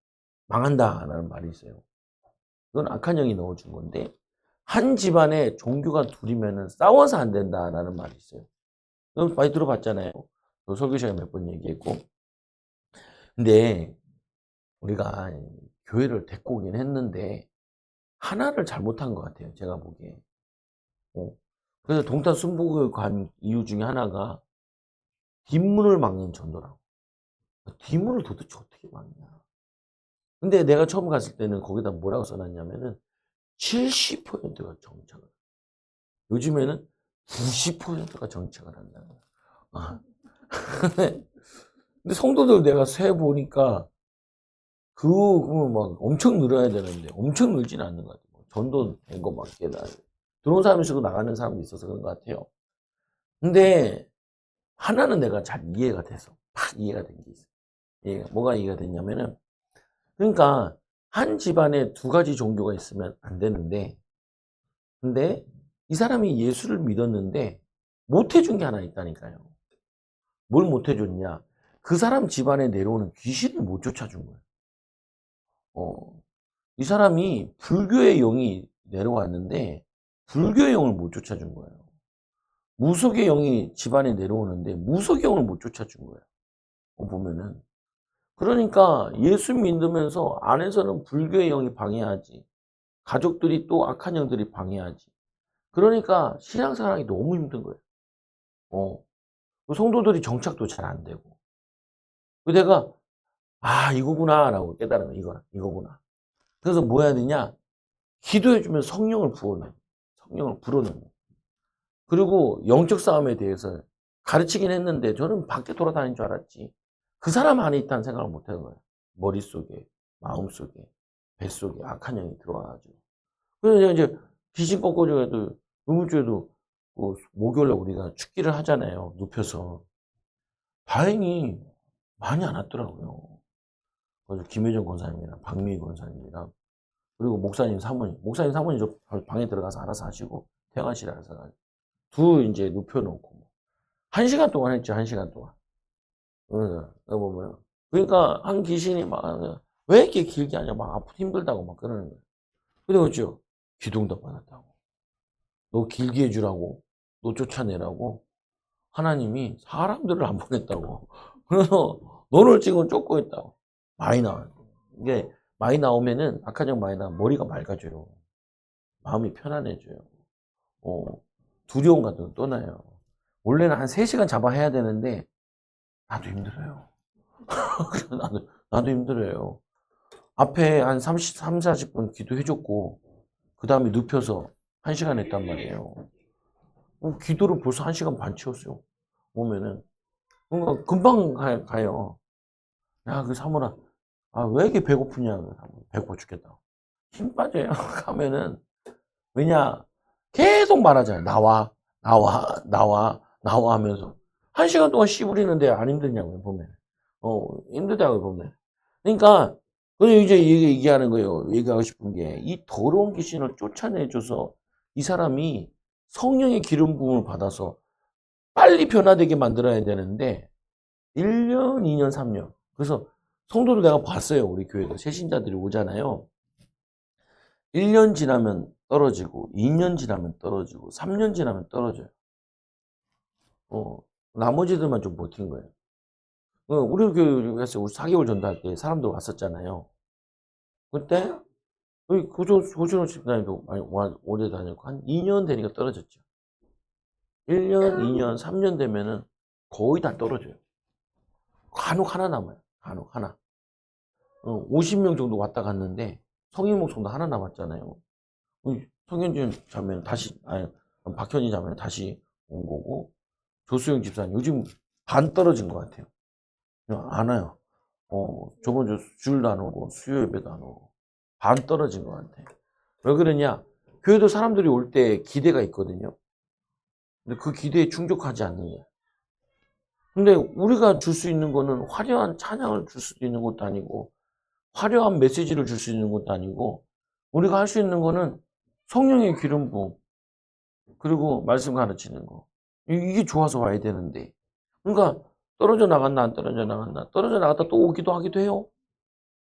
망한다라는 말이 있어요. 그건 악한 영이 넣어준 건데 한 집안에 종교가 둘이면은 싸워서 안 된다라는 말이 있어요. 그건 많이 들어봤잖아요. 설교 시간에 몇 번 얘기했고. 근데 우리가 교회를 데리고 오긴 했는데 하나를 잘못한 것 같아요. 제가 보기에. 그래서 동탄 순복을 간 이유 중에 하나가 뒷문을 막는 전도라고. 뒷문을 도대체 어떻게 막냐. 근데 내가 처음 갔을 때는 거기다 뭐라고 써놨냐면은 70%가 정착을. 요즘에는 90%가 정착을 한다는 거야. 아. 근데 성도들 내가 세 보니까 그거 막 엄청 늘어야 되는데 엄청 늘진 않는 것 같아요. 전도 된 거 맞게 다 들어온 사람이 있고 나가는 사람도 있어서 그런 것 같아요. 근데 하나는 내가 잘 이해가 돼서 팍 이해가 된 게 있어요. 뭐가 이해가 됐냐면은 그러니까 한 집안에 두 가지 종교가 있으면 안 되는데 근데 이 사람이 예수를 믿었는데 못 해준 게 하나 있다니까요. 뭘 못 해줬냐? 그 사람 집안에 내려오는 귀신을 못 쫓아준 거예요. 이 사람이 불교의 영이 내려왔는데 불교의 영을 못 쫓아준 거예요. 무속의 영이 집안에 내려오는데 무속의 영을 못 쫓아준 거예요. 보면은. 그러니까 예수 믿으면서 안에서는 불교의 영이 방해하지. 가족들이 또 악한 영들이 방해하지. 그러니까 신앙생활하기 너무 힘든 거예요. 성도들이 정착도 잘 안 되고. 내가, 이거구나, 라고 깨달은 거야. 이거구나. 그래서 뭐 해야 되냐? 기도해주면 성령을 부어넣어. 성령을 불어넣어. 그리고 영적 싸움에 대해서 가르치긴 했는데 저는 밖에 돌아다닌 줄 알았지. 그 사람 안에 있다는 생각을 못 하는 거예요. 머릿속에, 마음속에, 뱃속에 악한 영이 들어와가지고. 그래서 이제 귀신 꺾어줘도, 의무주에도 목요일에 우리가 축기를 하잖아요. 눕혀서. 다행히 많이 안 왔더라고요. 그래서 김혜정 권사님이랑 박미희 권사님이랑 그리고 목사님 사모님 저 방에 들어가서 알아서 하시고 퇴원하시라 해서 이제 눕혀놓고 1시간 동안 했죠. 1시간 동안. 보면 그러니까 한 귀신이 막 왜 이렇게 길게 하냐 막 아프 힘들다고 막 그러는 거예요. 근데 어쩌 기둥도 받았다고. 너 길게 해주라고. 너 쫓아내라고. 하나님이 사람들을 안 보냈다고. 그래서 너를 지금 쫓고 있다고. 많이 나와요. 이게 많이 나오면은 악한 영 많이 나오면 머리가 맑아져요. 마음이 편안해져요. 두려움 같은 거 떠나요. 원래는 한 3시간 잡아 해야 되는데 나도 힘들어요. 나도 힘들어요. 앞에 한 40분 기도해줬고 그 다음에 눕혀서 1시간 했단 말이에요. 기도를 벌써 1시간 반 채웠어요. 오면은 뭔가 금방 가요. 야, 그 사모라, 왜 이렇게 배고프냐? 배고파 죽겠다. 힘 빠져요. 가면은 왜냐 계속 말하잖아요. 나와 하면서 1시간 동안 씨 부리는데 안 힘드냐고요. 보면 힘들다고 보면. 그러니까 이제 얘기하는 거예요. 얘기하고 싶은 게 이 더러운 귀신을 쫓아내줘서 이 사람이 성령의 기름 부음을 받아서 빨리 변화되게 만들어야 되는데 1년, 2년, 3년. 그래서 성도를 내가 봤어요. 우리 교회도 새신자들이 오잖아요. 1년 지나면 떨어지고 2년 지나면 떨어지고 3년 지나면 떨어져요. 나머지들만 좀 버틴 거예요. 우리 교회에서 우리 4개월 전도할 때 사람들 왔었잖아요. 그때 고신호 집사님도 많이 오래 다녔고 한 2년 되니까 떨어졌죠. 1년, 2년, 3년 되면은 거의 다 떨어져요. 간혹 하나 남아요. 간혹 하나. 50명 정도 왔다 갔는데 성인 목성도 하나 남았잖아요. 성현진 자매는 다시, 박현희 자매는 다시 온 거고, 조수영 집사님 요즘 반 떨어진 것 같아요. 그냥 안 와요. 저번 주 주일도 안 오고 수요 예배도 안 오고 반 떨어진 것 같아요. 왜 그러냐? 교회도 사람들이 올 때 기대가 있거든요. 근데 그 기대에 충족하지 않는 거예요. 근데 우리가 줄 수 있는 거는 화려한 찬양을 줄 수도 있는 것도 아니고 화려한 메시지를 줄 수 있는 것도 아니고 우리가 할 수 있는 거는 성령의 기름 부음 그리고 말씀 가르치는 거 이게 좋아서 와야 되는데 그러니까 떨어져 나갔나 안 떨어져 나갔나 떨어져 나갔다 또 오기도 하기도 해요.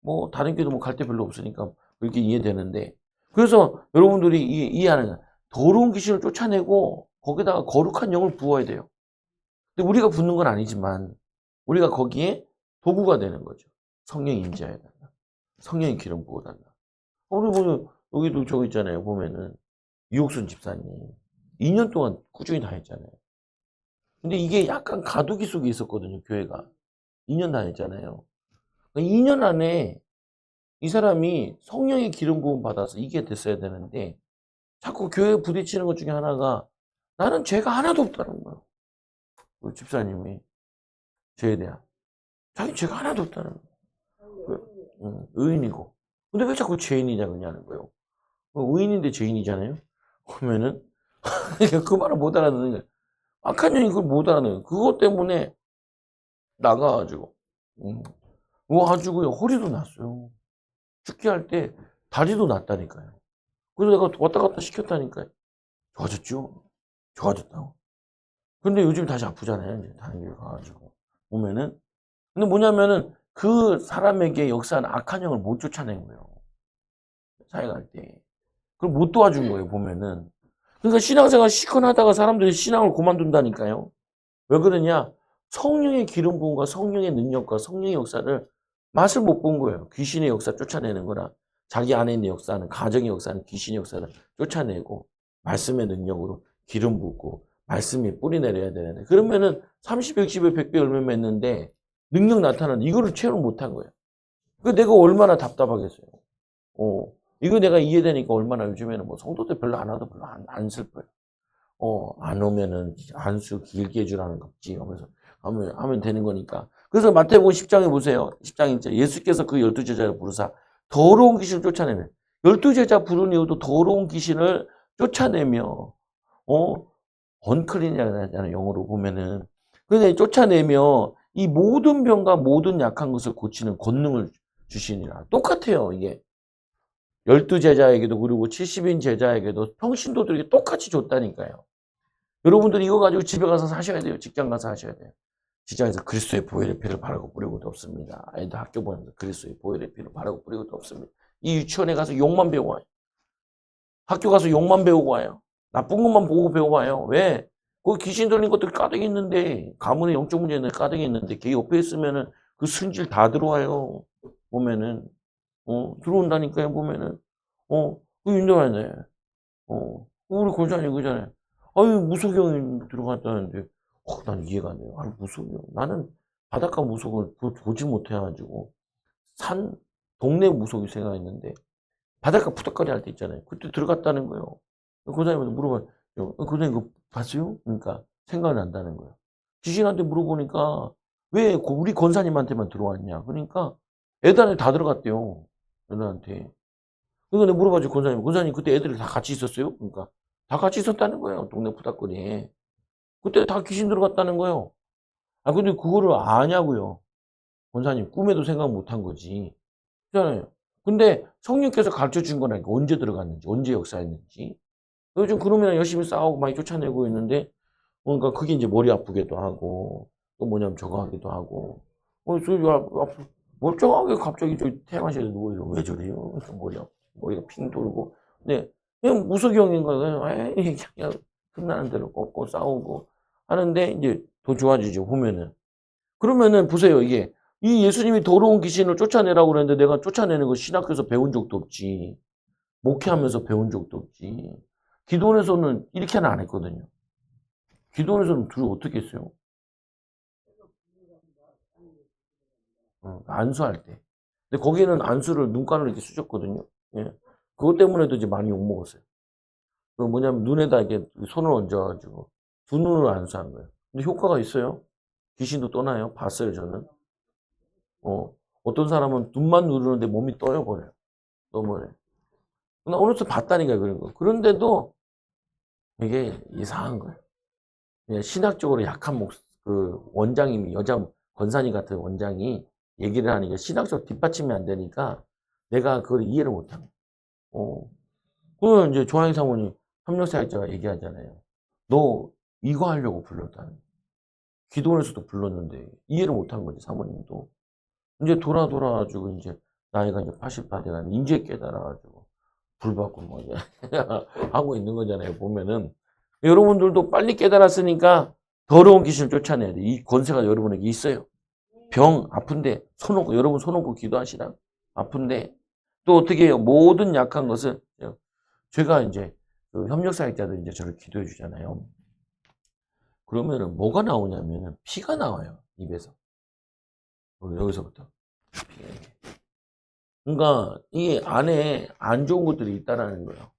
뭐 다른 교회도 뭐 갈 데 별로 없으니까 그렇게 이해되는데 그래서 여러분들이 이해하는 거야. 더러운 귀신을 쫓아내고 거기다가 거룩한 영을 부어야 돼요. 근데 우리가 붓는 건 아니지만 우리가 거기에 도구가 되는 거죠. 성령이 임재해야 된다. 성령의 기름 부어달라. 우리 보면 여기도 저기 있잖아요. 보면은 유옥순 집사님 2년 동안 꾸준히 다녔잖아요. 근데 이게 약간 가두기 속에 있었거든요. 교회가 2년 다녔잖아요. 2년 안에 이 사람이 성령의 기름 부음 받아서 이게 됐어야 되는데 자꾸 교회에 부딪히는 것 중에 하나가 나는 죄가 하나도 없다는 거예요. 그 집사님이 죄에 대한 자기 죄가 하나도 없다는 거예요. 의인이고 근데 왜 자꾸 죄인이냐 그러냐는 거예요. 의인인데 죄인이잖아요. 그러면은 그 말을 못 알아듣는 거예요. 악한 영이 그걸 못 알아듣는 거예요. 그것 때문에 나가가지고 가지고 허리도 났어요. 죽게 할 때 다리도 났다니까요. 그래서 내가 왔다 갔다 시켰다니까요. 좋아졌죠? 좋아졌다고. 근데 요즘 다시 아프잖아요. 이제 다른 길 가가지고. 보면은. 근데 뭐냐면은 그 사람에게 역사는 악한 영을 못 쫓아낸 거예요. 사역할 때. 그걸 못 도와준 거예요, 보면은. 그러니까 신앙생활 시큰하다가 사람들이 신앙을 그만둔다니까요. 왜 그러냐? 성령의 기름 부음과 성령의 능력과 성령의 역사를 맛을 못 본 거예요. 귀신의 역사 쫓아내는 거나 자기 안에 있는 역사는 가정의 역사는 귀신의 역사를 쫓아내고 말씀의 능력으로 기름 붓고 말씀이 뿌리 내려야 되는데 그러면은 30, 60에 100배 열매 맺는데 능력 나타나는 이거를 체험 못한 거예요. 그 내가 얼마나 답답하겠어요. 이거 내가 이해되니까 얼마나 요즘에는 뭐 성도들 별로 안 와도 별로 안 슬퍼요. 안 오면은 안수 길게 해주라는 거지 하면서 하면 되는 거니까. 그래서 마태복음 10장에 보세요. 10장 1절 예수께서 그 12제자를 부르사 더러운 귀신을 쫓아내며 12제자 부른 이유도 더러운 귀신을 쫓아내며 언클린이라는 영어로 보면은 근데 쫓아내며 이 모든 병과 모든 약한 것을 고치는 권능을 주시니라. 똑같아요 이게. 12제자에게도 그리고 70인 제자에게도 평신도들에게 똑같이 줬다니까요. 여러분들이 이거 가지고 집에 가서 하셔야 돼요. 직장 가서 하셔야 돼요. 직장에서 그리스도의 보혈의 피를 바르고 뿌리고도 없습니다. 아이들 학교 보면서 그리스도의 보혈의 피를 바르고 뿌리고도 없습니다. 이 유치원에 가서 욕만 배우고 와요. 학교 가서 욕만 배우고 와요. 나쁜 것만 보고 배우고 와요. 왜? 거기 귀신 들린 것들 가득 있는데 가문의 영적 문제는 가득 있는데 걔 옆에 있으면은 그 승질 다 들어와요. 보면은 들어온다니까요. 보면은 그 인정하네. 우리 권사님 그잖아요. 아유 무속경이 들어갔다는데 난 이해가 안 돼요. 아니 무속경 나는 바닷가 무속을 보지 못해가지고 산 동네 무속이 생각했는데 바닷가 푸덕거리 할 때 있잖아요. 그때 들어갔다는 거예요. 권사님한테 물어봐요. 권사님 그거 봤어요? 그러니까 생각이 난다는 거예요. 귀신한테 물어보니까 왜 우리 권사님한테만 들어왔냐? 그러니까 애들한테 다 들어갔대요. 애들한테. 그러니까 내가 물어봐줘 권사님 그때 애들이 다 같이 있었어요? 그러니까 다 같이 있었다는 거예요. 동네 푸닥거리에. 그때 다 귀신 들어갔다는 거예요. 근데 그거를 아냐고요. 권사님 꿈에도 생각 못한 거지. 그렇잖아요. 근데 성령께서 가르쳐 준 거라니까 언제 들어갔는지 언제 역사했는지. 요즘 그러면 열심히 싸우고 많이 쫓아내고 있는데 그러니까 그게 이제 머리 아프기도 하고 또 뭐냐면 저거 하기도 하고 멀쩡하게 갑자기 저 태양시에 누워 있어 왜 저래요? 머리가 핑 돌고 근데 그냥 무속경인 거예요. 에이 그냥 틈나는 대로 꺾고 싸우고 하는데 이제 더 좋아지죠, 보면은. 그러면은 보세요, 이게. 이 예수님이 더러운 귀신을 쫓아내라고 그랬는데 내가 쫓아내는 거 신학교에서 배운 적도 없지. 목회하면서 배운 적도 없지. 기도원에서는 이렇게는 안 했거든요. 기도원에서는 둘이 어떻게 했어요? 안수할 때. 근데 거기는 안수를 눈가를 이렇게 수셨거든요. 예. 그것 때문에도 이제 많이 욕먹었어요. 그 뭐냐면 눈에다 이렇게 손을 얹어가지고 두 눈을 안수한 거예요. 근데 효과가 있어요. 귀신도 떠나요. 봤어요, 저는. 어떤 사람은 눈만 누르는데 몸이 떠여버려요. 떠버려요. 나 어느새 봤다니까 그런 거. 그런데도 되게 이상한 거예요. 예, 신학적으로 약한 그 원장님이 여자 권사님 같은 원장이 얘기를 하니까 신학적으로 뒷받침이 안 되니까 내가 그걸 이해를 못한 거예요. 그러면 이제 조항희 사모님 협력사역자가 얘기하잖아요. 너 이거 하려고 불렀다는 거예요. 기도원에서도 불렀는데 이해를 못한 거지 사모님도. 이제 돌아가지고 이제 나이가 이제 88이 가는데 이제 깨달아가지고 불 받고 뭐 이제 하고 있는 거잖아요. 보면은 여러분들도 빨리 깨달았으니까 더러운 귀신을 쫓아내야 돼. 이 권세가 여러분에게 있어요. 병 아픈데 손 놓고 여러분 손 놓고 기도하시라. 아픈데 또 어떻게 해요? 모든 약한 것을 제가 이제 그 협력사역자들 이제 저를 기도해 주잖아요. 그러면은 뭐가 나오냐면은 피가 나와요. 입에서. 여기서부터. 피가 이렇게. 그러니까 이 안에 안 좋은 것들이 있다라는 거예요.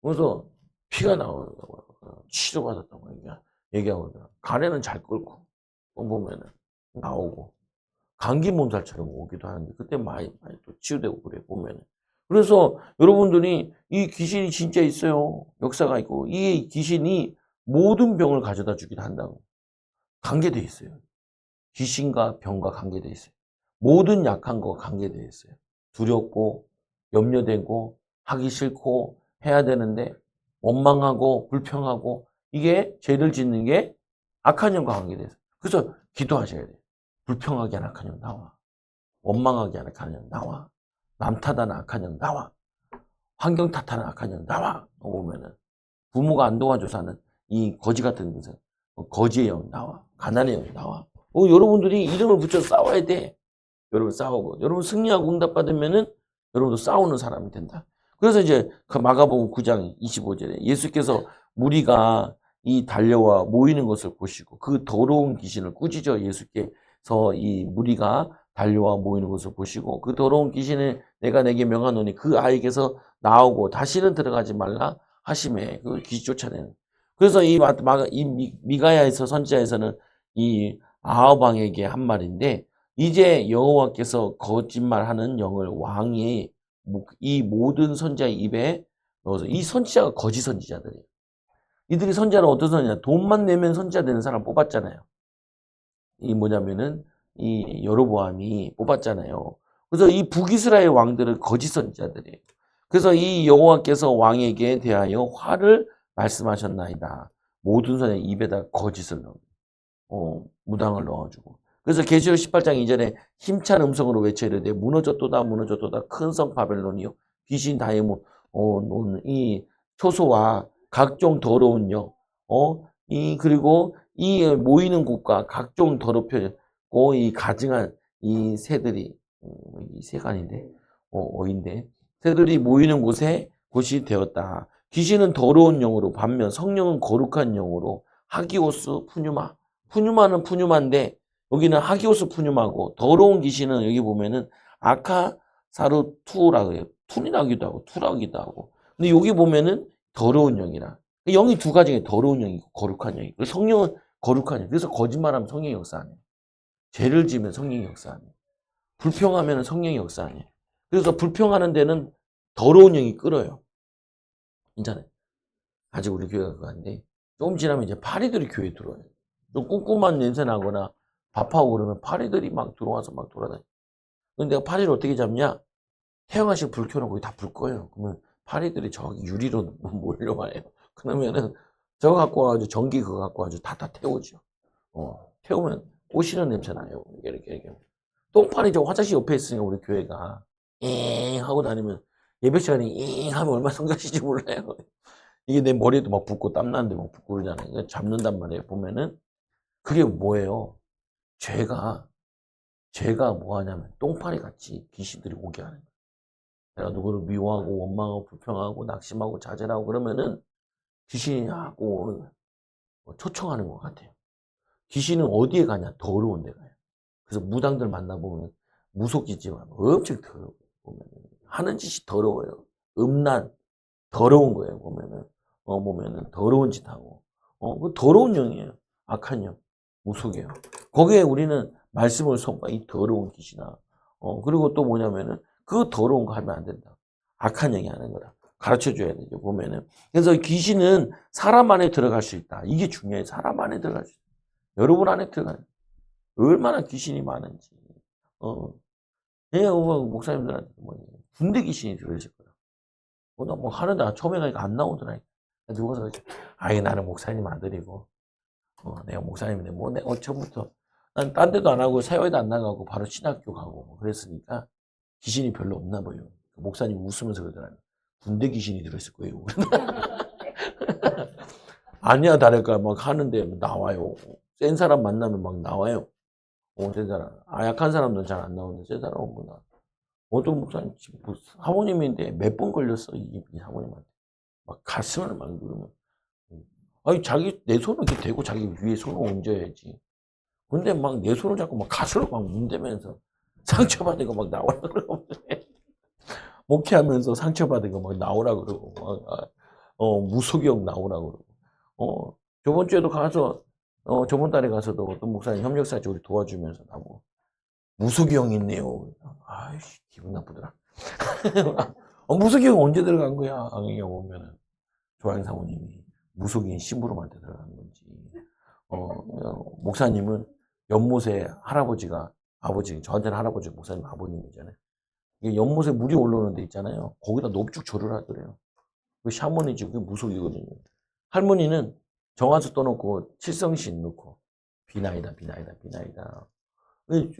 그래서 피가 나오는 거예요. 치료받았다고 얘기하거든요. 가래는 잘 끓고 보면은 나오고 감기 몸살처럼 오기도 하는데 그때 많이 또 치유되고 그래 보면은. 그래서 여러분들이 이 귀신이 진짜 있어요. 역사가 있고 이 귀신이 모든 병을 가져다 주기도 한다고. 관계돼 있어요. 귀신과 병과 관계돼 있어요. 모든 약한 거 관계돼 있어요. 두렵고 염려되고 하기 싫고 해야 되는데 원망하고 불평하고 이게 죄를 짓는 게 악한 영과 관계돼 있어요. 그래서 기도하셔야 돼요. 불평하게 하는 악한 영 나와. 원망하게 하는 악한 영 나와. 남 탓하는 악한 영 나와. 환경 탓하는 악한 영 나와. 보면은 부모가 안 도와줘서 하는 이 거지 같은 것은 거지의 영 나와. 가난의 영 나와. 여러분들이 이름을 붙여 싸워야 돼. 여러분 싸우고 여러분 승리하고 응답받으면은 여러분도 싸우는 사람이 된다. 그래서 이제 그 마가복음 9장 25절에 예수께서 무리가 이 달려와 모이는 것을 보시고 그 더러운 귀신을 꾸짖어 예수께서 이 무리가 달려와 모이는 것을 보시고 그 더러운 귀신을 내가 내게 명하노니 그 아이에게서 나오고 다시는 들어가지 말라 하심에 그 귀신 쫓아내는. 그래서 이 미가야에서 선지자에서는 이 아하방에게 한 말인데 이제 여호와께서 거짓말하는 영을 왕이 이 모든 선지자의 입에 넣어서 이 선지자가 거짓 선지자들이에요. 이들이 선지자는 어떤 선지자? 돈만 내면 선지자 되는 사람 뽑았잖아요. 이 뭐냐면은 이 여로보암이 뽑았잖아요. 그래서 이 북이스라엘 왕들은 거짓 선지자들이에요. 그래서 이 여호와께서 왕에게 대하여 화를 말씀하셨나이다. 모든 선지자 입에다 거짓을 넣어, 무당을 넣어주고. 그래서 계시록 18장 이전에 힘찬 음성으로 외쳐 이르되 무너졌도다 무너졌도다 큰 성 바벨론이요 귀신 다이몬 이 초소와 각종 더러운 영 그리고 이 모이는 곳과 각종 더럽혀고 이 가증한 이 새들이 이 새가 아닌데 어인데 새들이 모이는 곳이 되었다. 귀신은 더러운 영으로 반면 성령은 거룩한 영으로 하기오스 푸뉴마는 푸뉴마인데 여기는 하기오스 푸뉴마고 더러운 귀신은 여기 보면은 아카사르투라고 해요. 툰이라기도 하고 투라기도 하고. 근데 여기 보면은 더러운 영이라. 영이 두 가지가 더러운 영이고 거룩한 영이고. 성령은 거룩한 영. 그래서 거짓말하면 성령이 역사 안 해요. 죄를 지으면 성령이 역사 안 해요. 불평하면 성령이 역사 안 해요. 그래서 불평하는 데는 더러운 영이 끌어요. 괜찮아요. 아직 우리 교회가 그건데 조금 지나면 이제 파리들이 교회에 들어와요. 좀 꼼꼼한 냄새 나거나 밥하고 그러면 파리들이 막 들어와서 막 돌아다녀. 근데 내가 파리를 어떻게 잡냐? 태양아식 불 켜놓고 거기 다 불 꺼요. 그러면 파리들이 저기 유리로 몰려와요. 그러면은 저거 갖고 와가지고 전기 그거 갖고 와가지고 다 태우죠. 태우면 꼬시는 냄새 나요. 이렇게. 똥파리 저 화장실 옆에 있으니까 우리 교회가 잉 하고 다니면 예배 시간에 잉 하면 얼마나 성가시지 몰라요. 이게 내 머리에도 막 붓고 땀나는데 막 붓고 그러잖아요. 그러니까 잡는단 말이에요. 보면은 그게 뭐예요? 죄가 뭐 하냐면 똥파리 같이 귀신들이 오게 하는 거예요. 내가 누구를 미워하고 원망하고 불평하고 낙심하고 자제하고 그러면은 귀신이 하고 초청하는 것 같아요. 귀신은 어디에 가냐? 더러운 데 가요. 그래서 무당들 만나보면 무속이지만 엄청 더러워요. 보면 하는 짓이 더러워요. 음란, 더러운 거예요. 보면은 더러운 짓 하고 그 더러운 영이에요. 악한 영, 무속이에요. 거기에 우리는 말씀을 선포, 이 더러운 귀신아. 그리고 또 뭐냐면은 그 더러운 거 하면 안 된다. 악한 영이 하는 거라 가르쳐 줘야 되죠. 보면은 그래서 귀신은 사람 안에 들어갈 수 있다. 이게 중요해요. 사람 안에 들어갈 수 있다. 여러분 안에 들어가는 얼마나 귀신이 많은지. 내가 목사님들한테 뭐 군대 귀신이 들어있을 거야. 나뭐 하는데 처음에 가니까 안 나오더라. 누가서 그랬지. 아이 나는 목사님 아들이고 내가 목사님인데 뭐 내가 처음부터 난 딴 데도 안 하고 사회도 안 나가고 바로 신학교 가고 뭐 그랬으니까 귀신이 별로 없나 봐요. 목사님 웃으면서 그러더라고요. 군대 귀신이 들어있을 거예요. 아니야 다를까 막 하는데 나와요. 센 사람 만나면 막 나와요. 센 사람. 약한 사람들은 잘 안 나오는데 센 사람은 뭐 나. 어떤 목사님 뭐 사모님인데 몇 번 걸렸어 이 사모님한테. 막 가슴을 막 누르면. 아니 자기 내 손을 이렇게 대고 자기 위에 손을 얹어야지. 근데 막 내 손을 잡고 막 가슴을 막 문대면서 상처받은 거 막 나오라 그러고 목회하면서 상처받은 거 막 나오라 그러고 막 무속역 나오라 그러고 저번 주에도 가서 저번 달에 가서도 어떤 목사님 협력사 우리 도와주면서 나보고 무속이 있네요. 아이씨 기분 나쁘더라. 무속이 언제 들어간 거야? 이게 보면은 조항 사모님이 무속인 심부름한테 들어간 건지. 목사님은 연못에 할아버지가 아버지 저한테는 할아버지 목사님 아버님이잖아요. 이게 연못에 물이 올라오는 데 있잖아요. 거기다 넙죽절을 하더래요. 그 샤머니지 그게 무속이거든요. 할머니는 정화수 떠놓고 칠성신 넣고 비나이다 비나이다 비나이다.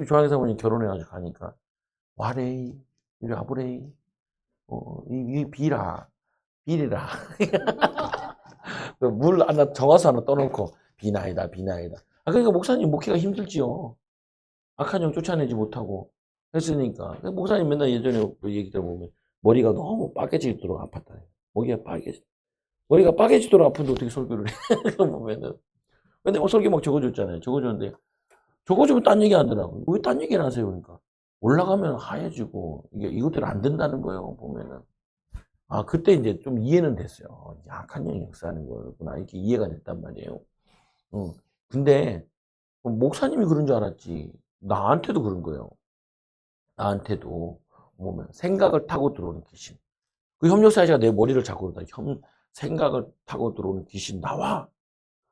조항 사모님 결혼해가지고 가니까 와레이 이리 와보레이 이 비라 비리라 물 하나 정화수 하나 떠놓고 비나이다 비나이다. 그러니까 목사님 목회가 힘들지요. 악한 영 쫓아내지 못하고 했으니까 목사님 맨날 예전에 얘기 들어보면 머리가 너무 빠개지도록 아팠다. 머리가 빠개지도록 아픈데 어떻게 설교를 해? 보면은 근데 설교 막 적어줬잖아요. 적어줬는데 적어주면 딴 얘기 하더라고요. 왜 딴 얘기를 하세요? 그러니까 올라가면 하얘지고 이게 이것들은 안 된다는 거예요. 보면은 그때 이제 좀 이해는 됐어요. 악한 영이 역사하는 거구나 이렇게 이해가 됐단 말이에요. 근데 목사님이 그런 줄 알았지. 나한테도 그런 거예요. 나한테도 보면 생각을 타고 들어오는 귀신. 그 협력사회자가 내 머리를 잡고 그러다 생각을 타고 들어오는 귀신 나와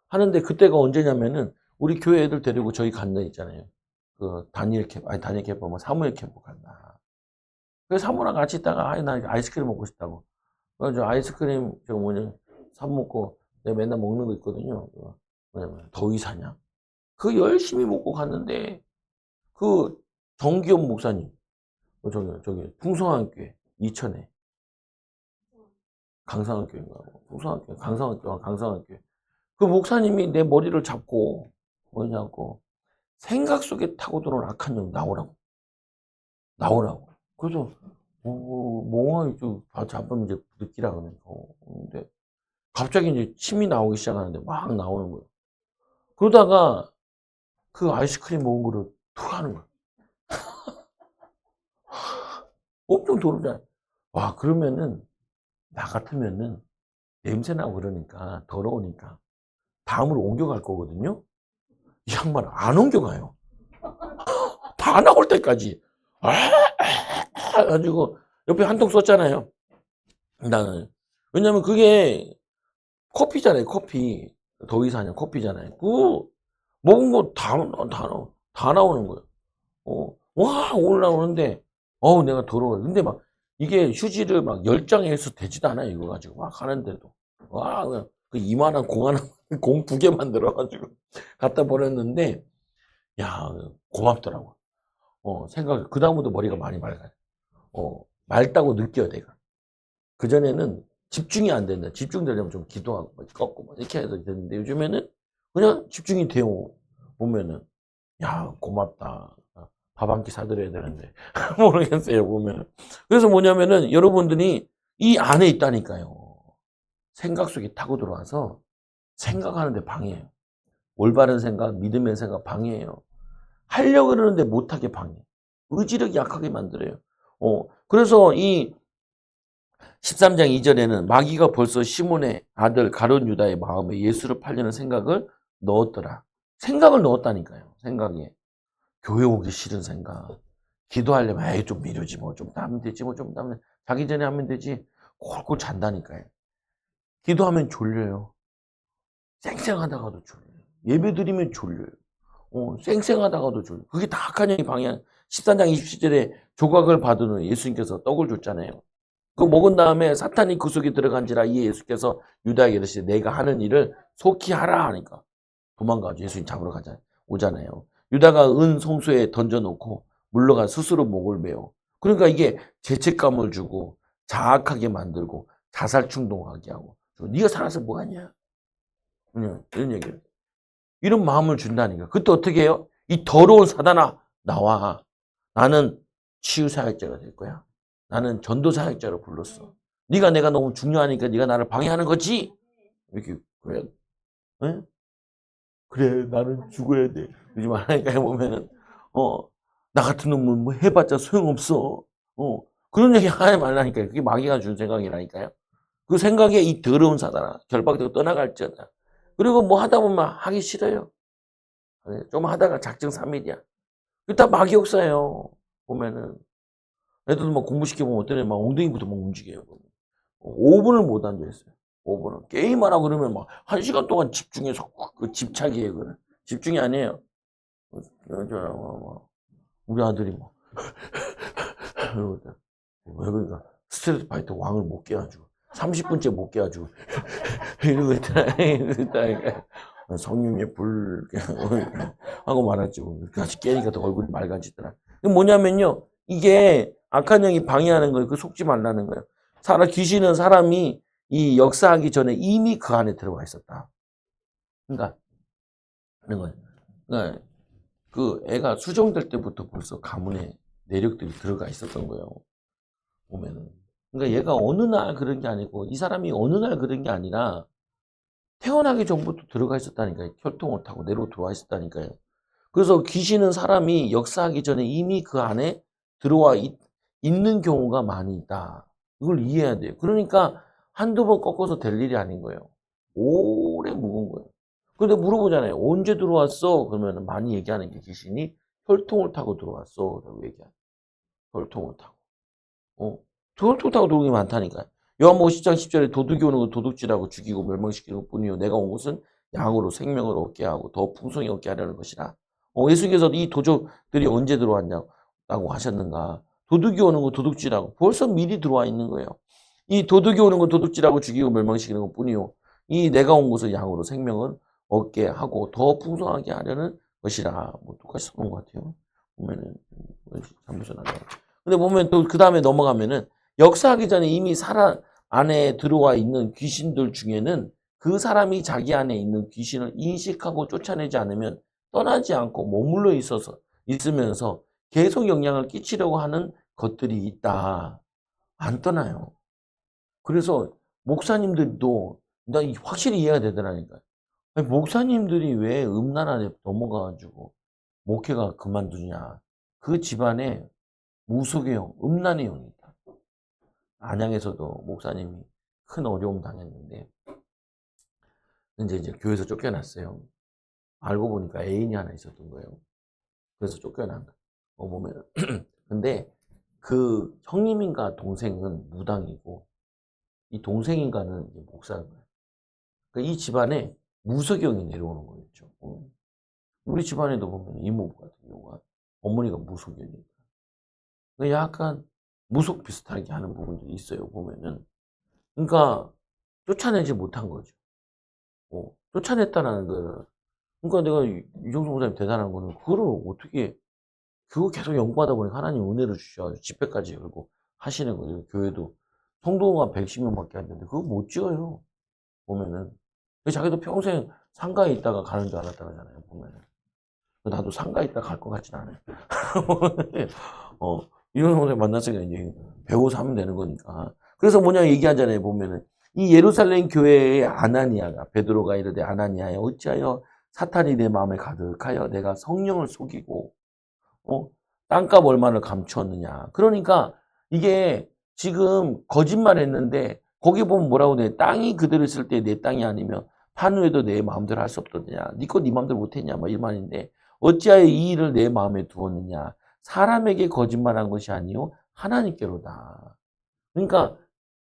하는데 그때가 언제냐면은 우리 교회 애들 데리고 저희 간다 있잖아요. 그 다니엘 캠프 뭐 사무엘 캠프 간다. 그래서 사무랑 같이 있다가 나 아이스크림 먹고 싶다고. 그래서 아이스크림 저거 뭐냐 사 먹고 내가 맨날 먹는 거 있거든요. 뭐냐면 더위사냥. 그 열심히 먹고 갔는데 그 정기현 목사님 저기 풍성한교회 이천에 강상한교회인가 풍성한교회 강상한교회 그 목사님이 내 머리를 잡고 뭐냐고 생각 속에 타고 들어온 악한 영 나오라고 그래서 뭐 좀 잡으면 이제 느끼라 그러니까 근데 갑자기 이제 침이 나오기 시작하는데 막 나오는 거예요. 그러다가 그 아이스크림 먹은 거를 툭 하는 거예요. 엄청 도르잖아요. 와 그러면은 나 같으면은 냄새나고 그러니까 더러우니까 다음으로 옮겨갈 거거든요. 이 양반은 안 옮겨가요. 다 나올 때까지 가지고 옆에 한 통 썼잖아요. 나는 왜냐면 그게 커피잖아요. 커피 더위사냥 커피잖아요. 그 먹은 거 다 나오는 거예요. 와 올라오는데 내가 더러워요. 근데 막 이게 휴지를 막 10장에서 되지도 않아요. 이거 가지고 막 하는데도 그냥 그 이만한 공 하나 공 2개 만들어가지고 갖다 버렸는데 야 고맙더라고. 그 다음부터 머리가 많이 맑아요. 맑다고 느껴요 내가. 그전에는 집중이 안 된다. 집중되려면 좀 기도하고, 막 꺾고, 막 이렇게 해야 되는데, 요즘에는 그냥 집중이 돼요. 보면은. 야, 고맙다. 밥 한 끼 사드려야 되는데. 모르겠어요, 보면. 그래서 뭐냐면은, 여러분들이 이 안에 있다니까요. 생각 속에 타고 들어와서 생각하는데 방해해요. 올바른 생각, 믿음의 생각 방해해요. 하려고 그러는데 못하게 방해해요. 의지력이 약하게 만들어요. 그래서 이 13장 2절에는 마귀가 벌써 시몬의 아들 가룟 유다의 마음에 예수를 팔려는 생각을 넣었더라. 생각을 넣었다니까요. 생각에. 교회 오기 싫은 생각. 기도하려면 에이 좀 미루지 뭐 좀 하면 되지 뭐 좀 하면 자기 전에 하면 되지. 꼴꼴 잔다니까요. 기도하면 졸려요. 쌩쌩하다가도 졸려요. 예배 드리면 졸려요. 쌩쌩하다가도 졸려요. 그게 다 악한 영이 방해한 13장 27절에 조각을 받은 후에 예수님께서 떡을 줬잖아요. 그거 먹은 다음에 사탄이 그 속에 들어간지라 이에 예수께서 유다에게 이르시되 내가 하는 일을 속히 하라 하니까 도망가죠. 예수님 잡으러 오잖아요. 유다가 은 송수에 던져놓고 물러가 스스로 목을 베어. 그러니까 이게 죄책감을 주고 자학하게 만들고 자살 충동하게 하고 네가 살아서 뭐하냐? 그냥 이런 얘기를. 이런 마음을 준다니까. 그때 어떻게 해요? 이 더러운 사단아 나와. 나는 치유사역자가 될 거야. 나는 전도사역자로 불렀어. 네가 내가 너무 중요하니까 네가 나를 방해하는 거지? 이렇게 그래. 네? 그래 나는 죽어야 돼. 요즘 하니까 보면은 나 같은 놈은 뭐 해봤자 소용없어. 그런 얘기 하지 말라니까요. 그게 마귀가 준 생각이라니까요. 그 생각에 이 더러운 사단아 결박되고 떠나갈지어다. 그리고 뭐 하다 보면 하기 싫어요. 좀 하다가 작정 3일이야. 그게 다 마귀 역사예요. 보면은 애들도 막 공부시켜보면 어떤 애 막 엉덩이부터 막 움직여요. 5분을 못 앉아있어요. 5분을. 게임하라 그러면 막 1시간 동안 집중해서 그 집착이에요. 그래. 집중이 아니에요. 우리 아들이 뭐. 왜 그러니까 스트레스 파이터 왕을 못 깨가지고 30분째 못 깨가지고 이러고 있다니까. 성령의 불 하고 말았죠. 같이 깨니까 더 얼굴이 맑아지더라. 뭐냐면요. 이게 악한 영이 방해하는 거예요. 그 속지 말라는 거예요. 귀신은 사람이 이 역사하기 전에 이미 그 안에 들어가 있었다. 그러니까 그런 거예요. 그러니까 그 애가 수정될 때부터 벌써 가문에 내력들이 들어가 있었던 거예요. 보면은. 그러니까 얘가 어느 날 그런 게 아니고 이 사람이 어느 날 그런 게 아니라 태어나기 전부터 들어가 있었다니까요. 혈통을 타고 내로 들어와 있었다니까요. 그래서 귀신은 사람이 역사하기 전에 이미 그 안에 들어와 있는 경우가 많이 있다. 이걸 이해해야 돼요. 그러니까 한두 번 꺾어서 될 일이 아닌 거예요. 오래 묵은 거예요. 근데 물어보잖아요. 언제 들어왔어? 그러면 많이 얘기하는 게 귀신이 혈통을 타고 들어왔어. 라고 얘기하는 혈통을 타고. 혈통 타고 들어오는 게 많다니까요. 요한복음 10장 10절에 도둑이 오는 건 도둑질하고 죽이고 멸망시키는 것 뿐이요. 내가 온 것은 양으로 생명을 얻게 하고 더 풍성히 얻게 하려는 것이라. 예수님께서도 이 도적들이 언제 들어왔냐고 하셨는가. 도둑이 오는 건 도둑질하고 벌써 미리 들어와 있는 거예요. 이 도둑이 오는 건 도둑질하고 죽이고 멸망시키는 것 뿐이요. 이 내가 온 것은 양으로 생명을 얻게 하고 더 풍성하게 하려는 것이라. 뭐 똑같이 써놓은 것 같아요. 보면은 잘못이 나요. 근데 보면 또 그 다음에 넘어가면은 역사하기 전에 이미 사람 안에 들어와 있는 귀신들 중에는 그 사람이 자기 안에 있는 귀신을 인식하고 쫓아내지 않으면 떠나지 않고 머물러 있으면서 계속 영향을 끼치려고 하는 것들이 있다. 안 떠나요. 그래서 목사님들도 나 확실히 이해가 되더라니까. 목사님들이 왜 음란한에 넘어가가지고 목회가 그만두냐. 그 집안에 무속의 영, 음란의 영이 있다. 안양에서도 목사님이 큰 어려움 당했는데 이제 교회에서 쫓겨났어요. 알고 보니까 애인이 하나 있었던 거예요. 그래서 쫓겨난 거예요. 보면 근데 그 형님인가 동생은 무당이고 이 동생인가는 목사인 거예요. 그러니까 이 집안에 무속영이 내려오는 거였죠. 우리 집안에도 보면 이모 같은 경우가 어머니가 무속이니까 약간 무속 비슷하게 하는 부분들이 있어요. 보면은 그러니까 쫓아내지 못한 거죠. 쫓아냈다는 거. 그러니까 내가 이종성 목사님 대단한 거는 그걸 어떻게 그거 계속 연구하다 보니까 하나님 은혜를 주셔 집회까지 열고 하시는 거예요. 교회도 성도가 110명밖에 안 되는데 그거 못 지어요. 보면은. 자기도 평생 상가에 있다가 가는 줄 알았다 그러잖아요. 보면은. 나도 상가에 있다 갈 것 같진 않아요. 이런 분들 만났으니까 이제 배우 사면 되는 거니까. 그래서 뭐냐 얘기하잖아요. 보면은 이 예루살렘 교회의 아나니아가 베드로가 이르되 아나니아여 어찌하여 사탄이 내 마음에 가득하여 내가 성령을 속이고 땅값 얼마를 감추었느냐. 그러니까 이게 지금 거짓말했는데 거기 보면 뭐라고 돼? 땅이 그대로 있을 때 내 땅이 아니면 판후에도 내 마음대로 할 수 없더냐. 네 거 네 마음대로 못했냐. 뭐 이 말인데 어찌하여 이 일을 내 마음에 두었느냐. 사람에게 거짓말한 것이 아니요 하나님께로다. 그러니까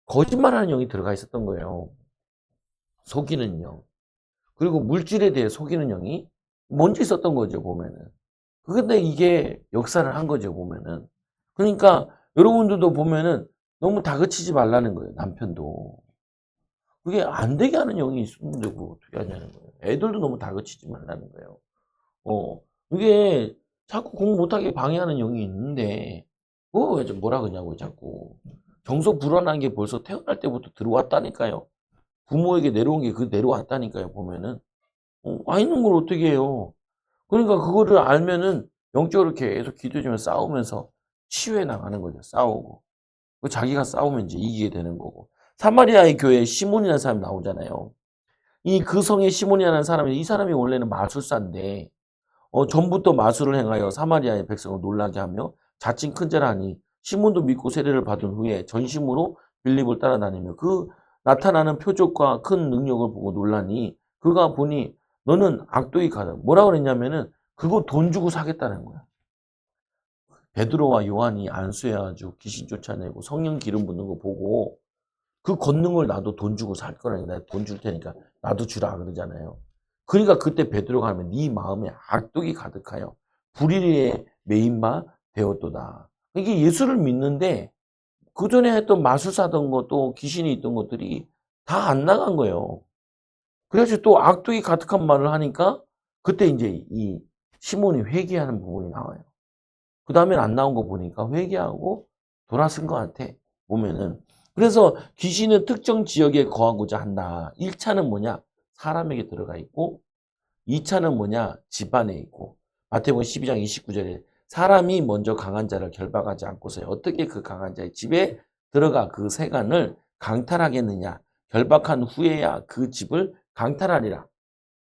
거짓말하는 영이 들어가 있었던 거예요. 속이는 영. 그리고 물질에 대해 속이는 영이 먼저 있었던 거죠, 보면은. 근데 이게 역사를 한 거죠, 보면은. 그러니까 여러분들도 보면은 너무 다그치지 말라는 거예요, 남편도. 그게 안 되게 하는 영이 있으면 되고 어떻게 하냐는 거예요. 애들도 너무 다그치지 말라는 거예요. 이게 자꾸 공부 못하게 방해하는 영이 있는데, 왜 뭐라 그러냐고, 자꾸. 정서 불안한 게 벌써 태어날 때부터 들어왔다니까요. 부모에게 내려온 게 그 내려왔다니까요, 보면은. 와 있는 걸 어떻게 해요? 그러니까 그거를 알면은 영적으로 계속 기도해주면 싸우면서 치유해 나가는 거죠. 싸우고. 자기가 싸우면 이제 이기게 되는 거고. 사마리아의 교회에 시몬이라는 사람이 나오잖아요. 그 성에 시몬이라는 사람이, 이 사람이 원래는 마술사인데, 전부터 마술을 행하여 사마리아의 백성을 놀라게 하며 자칭 큰 자라니 시몬도 믿고 세례를 받은 후에 전심으로 빌립을 따라다니며 그 나타나는 표적과 큰 능력을 보고 놀라니 그가 보니 너는 악독이 가다. 뭐라 그랬냐면은 그거 돈 주고 사겠다는 거야. 베드로와 요한이 안수해가지고 귀신 쫓아내고 성령 기름 붓는 거 보고 그 권능을 나도 돈 주고 살 거라니까. 내가 돈 줄 테니까 나도 주라 그러잖아요. 그러니까 그때 베드로가 하면 네 마음에 악독이 가득하여 불의의 메인마 되었도다. 이게 예수를 믿는데 그 전에 했던 마술사던 것도 귀신이 있던 것들이 다 안 나간 거예요. 그래서 또 악독이 가득한 말을 하니까 그때 이제 이 시몬이 회개하는 부분이 나와요. 그 다음엔 안 나온 거 보니까 회개하고 돌아선 것 같아. 보면은. 그래서 귀신은 특정 지역에 거하고자 한다. 1차는 뭐냐? 사람에게 들어가 있고 2차는 뭐냐? 집안에 있고. 마태복음 12장 29절에 사람이 먼저 강한 자를 결박하지 않고서 어떻게 그 강한 자의 집에 들어가 그 세간을 강탈하겠느냐? 결박한 후에야 그 집을 강탈하리라.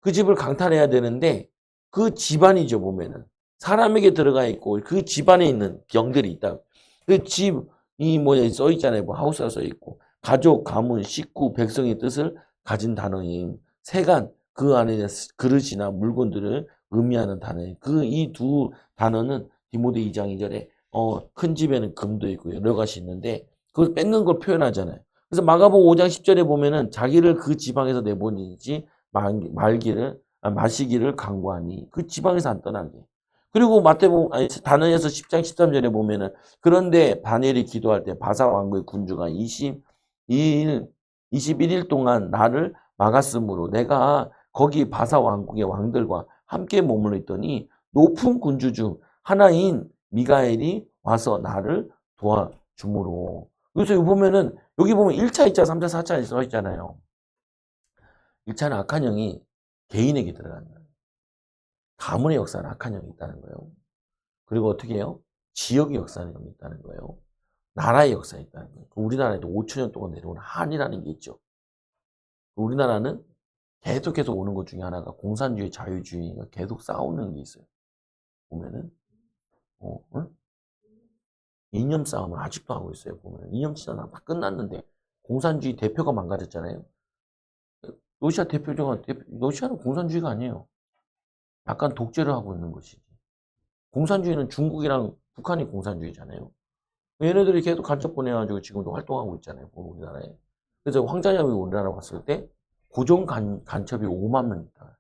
그 집을 강탈해야 되는데 그 집안이죠, 보면은. 사람에게 들어가 있고 그 집안에 있는 병들이 있다. 그 집이 뭐냐 써 있잖아요. 뭐 하우스가 써 있고 가족, 가문, 식구, 백성의 뜻을 가진 단어인 세간 그 안에 그릇이나 물건들을 의미하는 단어예요. 그 이 두 단어는 디모데 2장 2절에 큰 집에는 금도 있고 여러 가지 있는데 그걸 뺏는 걸 표현하잖아요. 그래서 마가복음 5장 10절에 보면은 자기를 그 지방에서 내보내지 마시기를 강구하니 그 지방에서 안 떠나게. 그리고 다니엘서 10장 13절에 보면은 그런데 다니엘이 기도할 때 바사 왕국의 군주가 21일 동안 나를 막았으므로 내가 거기 바사 왕국의 왕들과 함께 머물러 있더니 높은 군주 중 하나인 미가엘이 와서 나를 도와주므로. 그래서 여기 보면 1차, 2차, 3차, 4차 써 있잖아요. 1차는 악한 영이 개인에게 들어간다. 가문의 역사는 악한 영이 있다는 거예요. 그리고 어떻게 해요? 지역의 역사는 영이 있다는 거예요. 나라의 역사가 있다는 거예요. 우리나라에도 5천 년 동안 내려온 한이라는 게 있죠. 우리나라는 계속해서 오는 것 중에 하나가 공산주의, 자유주의가 계속 싸우는 게 있어요. 보면은, 응? 이념 싸움을 아직도 하고 있어요. 보면 이념 시장 다 끝났는데 공산주의 대표가 망가졌잖아요. 러시아 러시아는 공산주의가 아니에요. 약간 독재를 하고 있는 것이지. 공산주의는 중국이랑 북한이 공산주의잖아요. 얘네들이 계속 간첩 보내가지고 지금도 활동하고 있잖아요. 우리나라에. 그래서 황자념이 우리나라 왔을 때 고정 간첩이 5만 명 있다.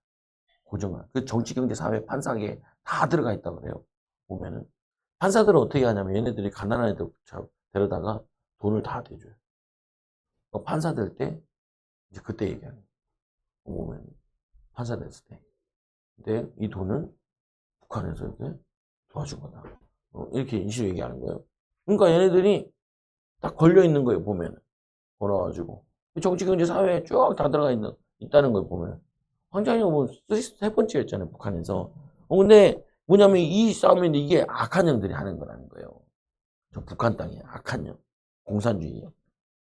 고정한. 그 정치, 경제, 사회, 판사계 다 들어가 있다 그래요. 보면은. 판사들은 어떻게 하냐면 얘네들이 가난한 애들 데려다가 돈을 다 대줘요. 판사 될 때 이제 그때 얘기하는 거예요. 보면 판사 됐을 때. 근데 이 돈은 북한에서 이렇게 도와준 거다. 이렇게 인식을 얘기하는 거예요. 그러니까 얘네들이 딱 걸려 있는 거예요, 보면. 걸어가지고. 정치, 경제, 사회에 쭉 다 있다는 걸 보면. 황정이가 뭐, 세 번째였잖아요, 북한에서. 근데 뭐냐면 이 싸움인데 이게 악한 형들이 하는 거라는 거예요. 저 북한 땅에 악한 형. 공산주의.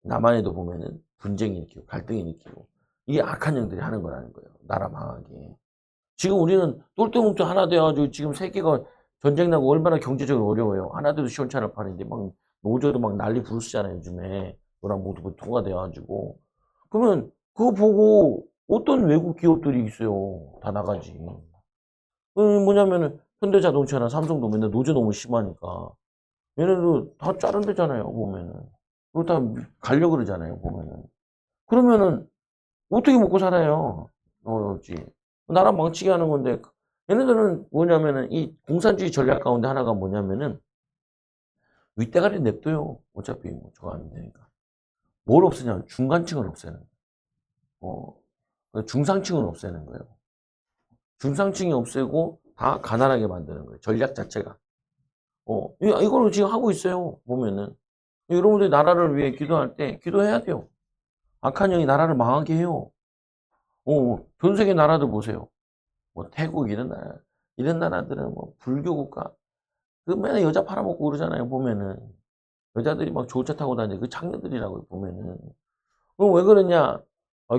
남한에도 보면은 분쟁이 일으키고 갈등이 일으키고. 이게 악한 형들이 하는 거라는 거예요. 나라 망하게. 지금 우리는 똘똘뭉쳐 하나 돼가지고 지금 세계가 전쟁 나고 얼마나 경제적으로 어려워요. 하나 돼도 시원찮을 판인데 막 노조도 막 난리 부르시잖아요, 요즘에. 너랑 모두 통과돼가지고. 그러면 그거 보고 어떤 외국 기업들이 있어요. 다 나가지. 뭐냐면은 현대자동차나 삼성도 맨날 노조 너무 심하니까. 얘네도 다 자른대잖아요, 보면은. 그거 다 가려고 그러잖아요, 보면은. 그러면은 어떻게 먹고 살아요? 어렵지. 나라 망치게 하는 건데, 얘네들은 뭐냐면은 이 공산주의 전략 가운데 하나가 뭐냐면은 윗대가리 냅둬요. 어차피 뭐 저거 하면 되니까. 뭘 없애냐면 중간층을 없애는 거예요. 중상층을 없애는 거예요. 중상층이 없애고 다 가난하게 만드는 거예요. 전략 자체가. 이거를 지금 하고 있어요. 보면은. 여러분들이 나라를 위해 기도할 때 기도해야 돼요. 악한 영이 나라를 망하게 해요. 전 세계 나라들 보세요. 뭐 태국 이런 나라들은 뭐 불교 국가. 그 맨날 여자 팔아먹고 그러잖아요. 보면은. 여자들이 막 좋은 차 타고 다니는 그 장녀들이라고 보면은. 그럼 왜 그러냐?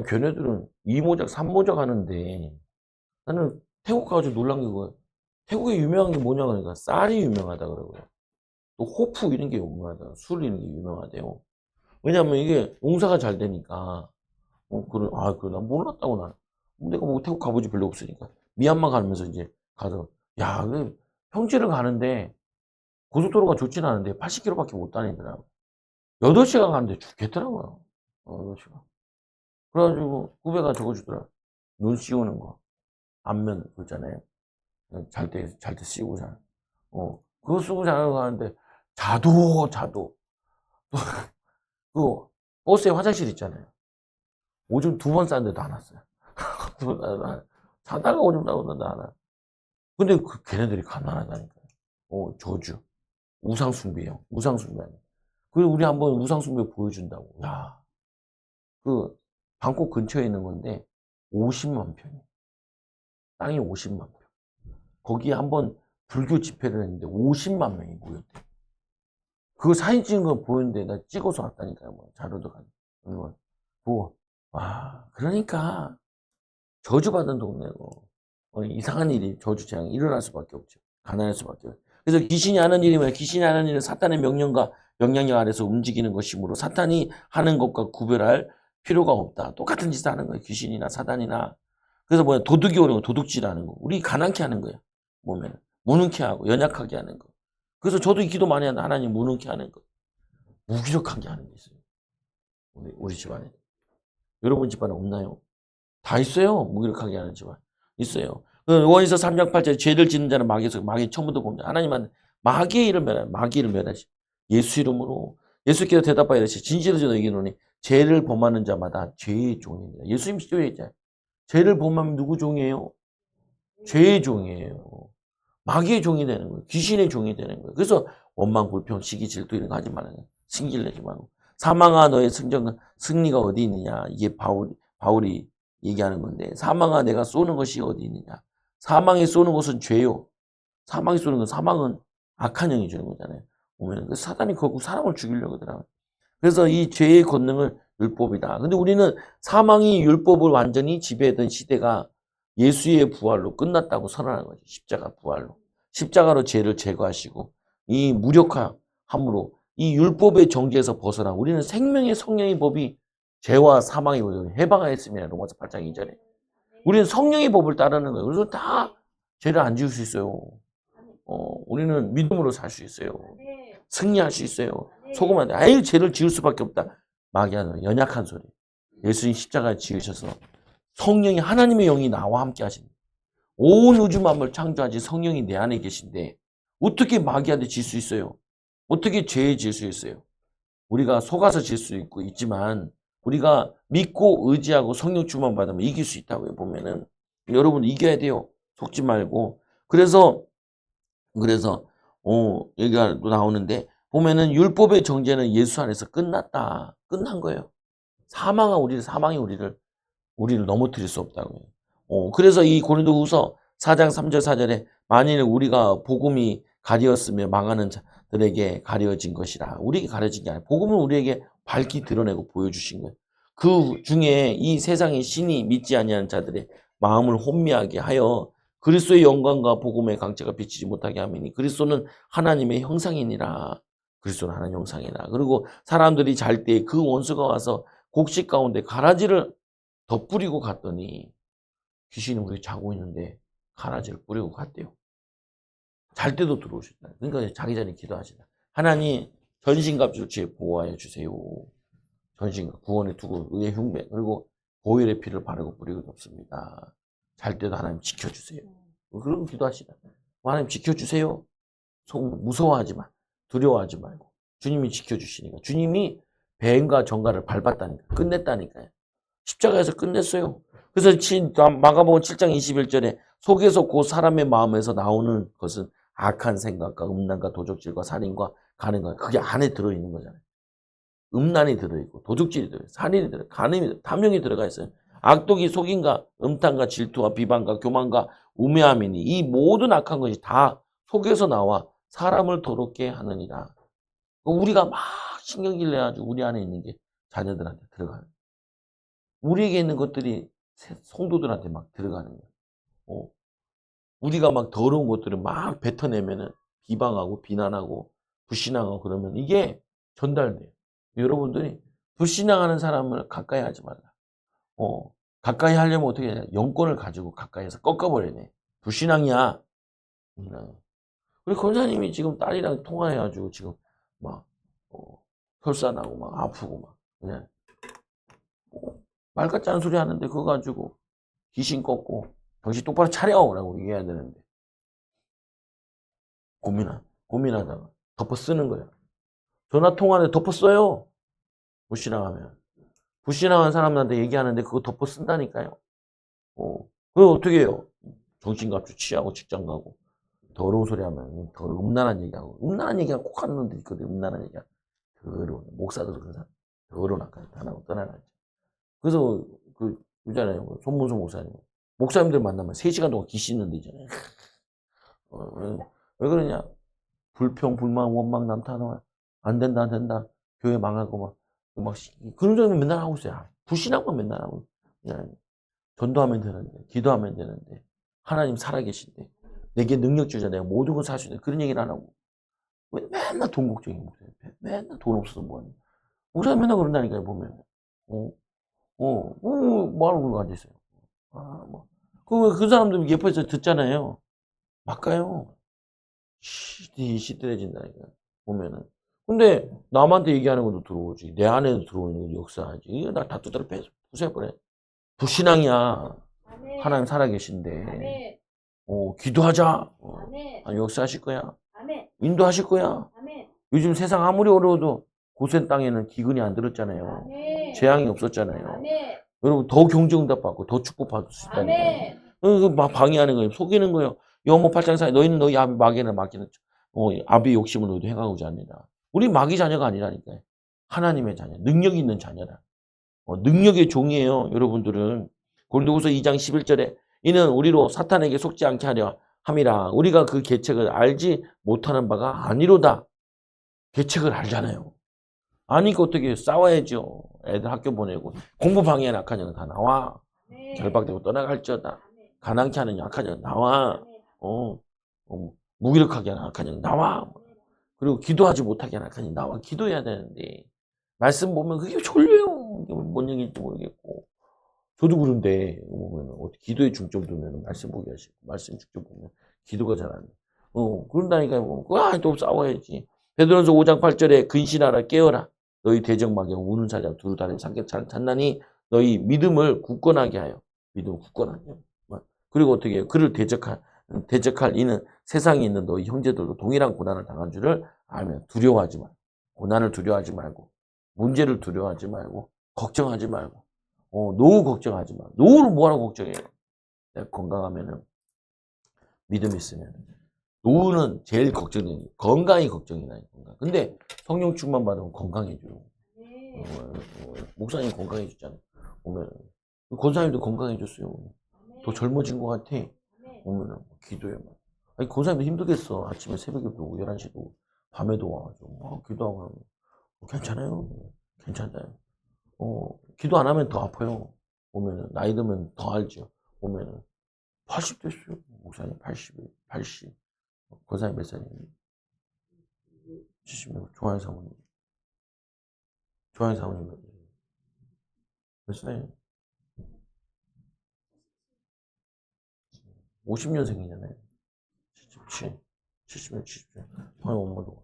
걔네들은 2모작, 3모작 하는데 나는 태국 가가지고 놀란 게 그거야. 태국에 유명한 게 뭐냐 그러니까 쌀이 유명하다 그러고요. 또 호프 이런 게 유명하다. 술 이런 게 유명하대요. 왜냐면 이게 농사가 잘 되니까. 그래, 난 몰랐다고 난. 내가 뭐 태국 가보지 별로 없으니까. 미얀마 가면서 이제 가서, 야, 그 평지를 가는데 고속도로가 좋진 않은데 80km밖에 못 다니더라고. 8시간 가는데 죽겠더라고요. 8시간. 그래가지고 후배가 적어주더라. 눈 씌우는 거. 안면 그잖아요. 잘 때 씌우고 자. 그거 쓰고 자는 거 하는데 자도. 그 버스에 화장실 있잖아요. 오줌 2번 쌌는데도 안 왔어요. 자다가 오줌 싸우는데 안 와. 근데 걔네들이 가난하다니까요. 저주. 우상숭배요. 우상숭배. 그리고 우리 한번 우상숭배 보여준다고. 야, 그, 방콕 근처에 있는 건데, 50만 평. 땅이 50만 평. 거기에 한번 불교 집회를 했는데, 50만 명이 모였대. 그 사진 찍은 거 보였는데, 나 찍어서 왔다니까요. 뭐, 자료도 가지고. 보고, 와, 그러니까, 저주받은 동네고, 이상한 일이, 저주 재앙이 일어날 수밖에 없죠. 가난할 수밖에 없죠. 그래서 귀신이 하는 일이 뭐야? 귀신이 하는 일은 사탄의 명령과 영향력 아래서 움직이는 것이므로 사탄이 하는 것과 구별할 필요가 없다. 똑같은 짓을 하는 거예요. 귀신이나 사단이나. 그래서 뭐야? 도둑이 오는 거, 도둑질하는 거. 우리 가난케 하는 거예요. 보면. 무능케 하고, 연약하게 하는 거. 그래서 저도 기도 많이 하는데 하나님 무능케 하는 거. 무기력하게 하는 게 있어요. 우리 집안에. 여러분 집안에 없나요? 다 있어요. 무기력하게 하는 집안. 있어요. 원에서 3장 8절 죄를 짓는 자는 마귀에서 마귀 처음부터 봅니다. 하나님은 마귀의 일을 멸하시. 예수 이름으로 예수께서 대답하여 이르시되 진실로 저도 이기노니 죄를 범하는 자마다 죄의 종입니다. 예수님 시조했잖아요. 죄를 범하면 누구 종이에요? 죄의 종이에요. 마귀의 종이 되는 거예요. 귀신의 종이 되는 거예요. 그래서 원망, 불평, 시기, 질투 이런 거 하지 말아요. 승질 내지 말고. 사망아 너의 승리가 어디 있느냐. 이게 바울이 얘기하는 건데 사망아 내가 쏘는 것이 어디 있느냐. 사망에 쏘는 것은 죄요. 사망에 쏘는 건 사망은 악한 영이 주는 거잖아요. 보면 사단이 결국 사람을 죽이려고 하더라고요. 그래서 이 죄의 권능을 율법이다. 근데 우리는 사망이 율법을 완전히 지배했던 시대가 예수의 부활로 끝났다고 선언하는 거죠. 십자가 부활로. 십자가로 죄를 제거하시고 이 무력함으로 이 율법의 정죄에서 벗어나 우리는 생명의 성령의 법이 죄와 사망의 법을 해방하였습니다. 로마서 8장 2절에. 우리는 성령의 법을 따르는 거예요. 그래서 다 죄를 안 지을 수 있어요. 우리는 믿음으로 살 수 있어요. 승리할 수 있어요. 속으면 안 돼. 아예 죄를 지을 수밖에 없다. 마귀하는 연약한 소리. 예수님 십자가에 지으셔서 성령이 하나님의 영이 나와 함께 하신다. 온 우주 만물을 창조하신 성령이 내 안에 계신데 어떻게 마귀한테 질 수 있어요? 어떻게 죄에 질 수 있어요? 우리가 속아서 질 수 있지만 우리가 믿고 의지하고 성령 충만 받으면 이길 수 있다고요. 보면은 여러분 이겨야 돼요. 속지 말고. 그래서 얘기가 또 나오는데 보면은 율법의 정죄는 예수 안에서 끝났다. 끝난 거예요. 사망이 우리를 넘어뜨릴 수 없다고요. 그래서 이 고린도후서 4장 3절 4절에 만일 우리가 복음이 가려졌으며 망하는 자들에게 가려진 것이라. 우리에게 가려진 게 아니라 복음을 우리에게 밝히 드러내고 보여주신 거예요. 그 중에 이 세상의 신이 믿지 아니하는 자들의 마음을 혼미하게 하여 그리스도의 영광과 복음의 강체가 비치지 못하게 하미니 그리스도는 하나님의 형상이니라. 그리스도는 하나님의 형상이라. 그리고 사람들이 잘 때 그 원수가 와서 곡식 가운데 가라지를 덧뿌리고 갔더니 귀신이 우리 자고 있는데 가라지를 뿌리고 갔대요. 잘 때도 들어오셨다. 그러니까 자기 전에 기도하시다. 하나님 전신갑주를 주에 보호하여 주세요. 전신갑 구원의 투구 의의 흉배 그리고 보혈의 피를 바르고 뿌리고 없습니다. 잘 때도 하나님 지켜주세요. 그런 기도하시다. 하나님 지켜주세요. 무서워하지 마. 두려워하지 말고 주님이 지켜주시니까 주님이 뱀과 정갈을 밟았다니까 끝냈다니까요. 십자가에서 끝냈어요. 그래서 마가복음 7장 21절에 속에서 그 사람의 마음에서 나오는 것은 악한 생각과 음란과 도적질과 살인과 간음과 그게 안에 들어있는 거잖아요. 음란이 들어있고 도적질이 들어있고 살인이 들어있고 간음이 탐욕이 들어가 있어요. 악독이 속임과 음탕과 질투와 비방과 교만과 우매함이니 이 모든 악한 것이 다 속에서 나와 사람을 더럽게 하느니라. 우리가 막 신경질 내가지고 우리 안에 있는 게 자녀들한테 들어가는 거예요. 우리에게 있는 것들이 성도들한테 막 들어가는 거예요. 우리가 막 더러운 것들을 막 뱉어내면은 비방하고 비난하고 불신앙하고 그러면 이게 전달돼요. 여러분들이 불신앙하는 사람을 가까이 하지 말라. 가까이 하려면 어떻게 해야 돼? 영권을 가지고 가까이에서 꺾어버려야 돼. 불신앙이야. 우리 권사님이 지금 딸이랑 통화해가지고 지금 막 혈산하고 막 아프고 막 그냥 말 같지 않은 소리 하는데 그거 가지고 귀신 꺾고 정신 똑바로 차려라고 얘기해야 되는데 고민하다가 덮어 쓰는 거야. 전화 통화하는데 덮어 써요. 불신앙하면. 불신앙한 사람한테 얘기하는데 그거 덮어 쓴다니까요. 그거 어떻게 해요? 정신값도 취하고 직장 가고 더러운 소리 하면 더 음란한 얘기하고 음란한 얘기가 꼭 하는 놈들 있거든. 음란한 얘기가 더러운 목사들 그런 사람 더러운 아까 하나고 떠나가지. 그래서 그 있잖아요. 손문수 목사님. 목사님들 만나면 3시간 동안 기시는 데 있잖아요. 왜 그러냐? 불평, 불만, 원망, 남탓, 안 된다, 안 된다. 교회 망하고 막 그런 소리 맨날 하고 있어요. 불신앙만 맨날 하고. 그냥 전도하면 되는데, 기도하면 되는데, 하나님 살아계신데, 내게 능력 주자, 내가 모든 걸 살 수 있는 그런 얘기를 안 하고. 왜 맨날 돈 걱정이 목사님. 맨날 돈 없어서 뭐하냐. 목사님 맨날 그런다니까요, 보면. 뭐하러 그러고 앉아있어요. 그 사람들 옆에서 듣잖아요. 막가요. 시들해진다니까. 보면은. 근데 남한테 얘기하는 것도 들어오지. 내 안에도 들어오는 것도 역사하지. 이거 나 다 두드려 부숴버려. 불신앙이야. 아멘. 하나님 살아계신데. 아멘. 기도하자. 아멘. 역사하실 거야. 아멘. 인도하실 거야. 아멘. 요즘 세상 아무리 어려워도 고센 땅에는 기근이 안 들었잖아요. 아멘. 재앙이 없었잖아요. 아멘. 여러분 더 경제응답 받고 더 축복받을 수 있다니까요. 아멘. 막 방해하는 거예요. 속이는 거예요. 여모 8장 4 너희는 너희 아비 마귀는 아비의 욕심을 너희도 행하고자 합니다. 우리 마귀 자녀가 아니라니까요. 하나님의 자녀, 능력 있는 자녀라. 능력의 종이에요. 여러분들은 고린도후서 2장 11절에 이는 우리로 사탄에게 속지 않게 하려 함이라. 우리가 그 계책을 알지 못하는 바가 아니로다. 계책을 알잖아요. 아니까 어떻게 해요? 싸워야죠. 애들 학교 보내고 공부 방해하는 악한 자는 다 나와. 아멘. 결박되고 떠나갈지어다. 아멘. 가난케 하는 약한 자는 나와. 무기력하게 하는 악한 자는 나와. 그리고 기도하지 못하게 하는 악한 자는 나와. 기도해야 되는데 말씀 보면 그게 졸려요. 뭔 얘기인지 모르겠고. 저도 그런데 보면 기도에 중점 두면 말씀 보기 하시고 말씀 중점 보면 기도가 잘 안 돼. 그런다니까요. 또 싸워야지. 베드로전서 5장 8절에 근신하라 깨어라. 너희 대적마귀 우는 사자 두루 다리는 삼켜 잔나니 너희 믿음을 굳건하게 하여. 믿음을 굳건하게 하여. 그리고 어떻게 해요? 그를 대적할 이는 세상에 있는 너희 형제들도 동일한 고난을 당한 줄을 알면 두려워하지 말고 고난을 두려워하지 말고 문제를 두려워하지 말고 걱정하지 말고 노후 걱정하지 말고 노후를 뭐하러 걱정해요? 내가 건강하면은 믿음 있으면 노후는 제일 걱정되는 게 건강이 걱정이나요. 건강. 근데 성령 충만 받으면 건강해져요. 목사님 건강해졌잖아요. 보면 권사님도 건강해졌어요. 더 젊어진 것 같아. 보면 기도해. 아니 권사님도 힘들겠어. 아침에 새벽에도 오고 11시도 오고 밤에도 와가지고 막 기도하고 하면 괜찮아요. 괜찮아요. 기도 안 하면 더 아파요. 보면은 나이 들면 더 알죠. 보면은 80 됐어요. 목사님 80. 권사님 몇 살이에요? 70명. 조한 사모님 몇 살이에요? 50년생이잖아요. 77, 70년, 77. 저희 엄마도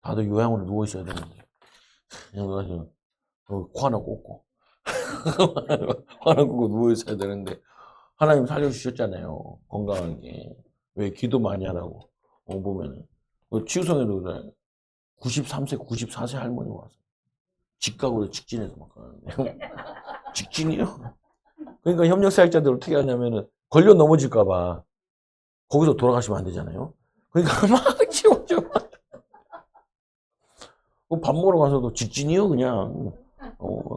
다들 요양원에 누워 있어야 되는데 그래서 코 하나 꽂고 코 하나 꽂고 누워 있어야 되는데 하나님 살려주셨잖아요. 건강하게. 왜 기도 많이 하라고. 보면은 치유성에도 그래. 93세, 94세 할머니 와서 직각으로 직진해서 막 가는데 직진이요? 그러니까 협력사역자들 어떻게 하냐면은 걸려 넘어질까봐 거기서 돌아가시면 안 되잖아요. 그러니까 막 치워줘. 밥 먹으러 가서도 직진이요, 그냥.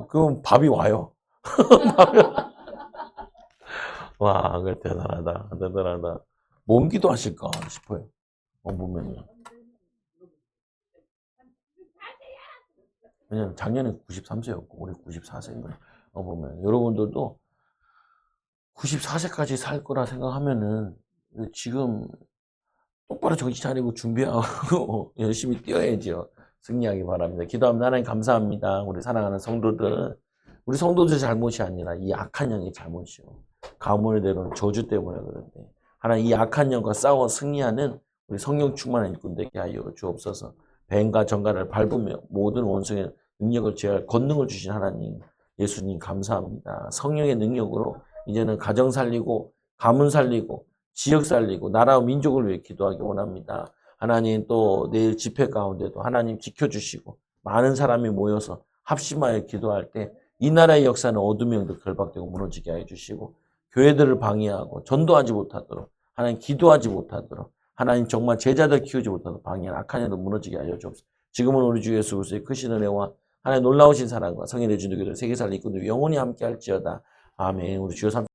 그럼 밥이 와요. 와, 그래, 대단하다. 뭔 기도 하실까 싶어요. 보면은. 왜냐면 작년에 93세였고, 올해 94세인 거예요. 보면. 여러분들도 94세까지 살 거라 생각하면은 지금 똑바로 정신 차리고 준비하고 열심히 뛰어야죠. 승리하기 바랍니다. 기도합니다. 하나님 감사합니다. 우리 사랑하는 성도들. 우리 성도들 잘못이 아니라 이 악한 영의 잘못이요. 가문을 내려온 저주 때문에 그런데 하나님 이 악한 영과 싸워 승리하는 우리 성령 충만한 일꾼 되게 하여 주옵소서. 뱀과 정갈을 밟으며 모든 원수의 능력을 제할 권능을 주신 하나님 예수님 감사합니다. 성령의 능력으로 이제는 가정 살리고 가문 살리고 지역 살리고 나라와 민족을 위해 기도하기 원합니다. 하나님 또 내일 집회 가운데도 하나님 지켜주시고 많은 사람이 모여서 합심하여 기도할 때 이 나라의 역사는 어둠의 영도 결박되고 무너지게 해주시고 교회들을 방해하고 전도하지 못하도록 하나님 기도하지 못하도록 하나님 정말 제자들 키우지 못하도록 방해한 악한 영도 무너지게 하여 주옵소서. 지금은 우리 주 예수 그리스도의 크신 은혜와 하나님 놀라우신 사랑과 성인의 진도교들 세계살 이끌도 영원히 함께 할지어다. 아멘. 우리 주여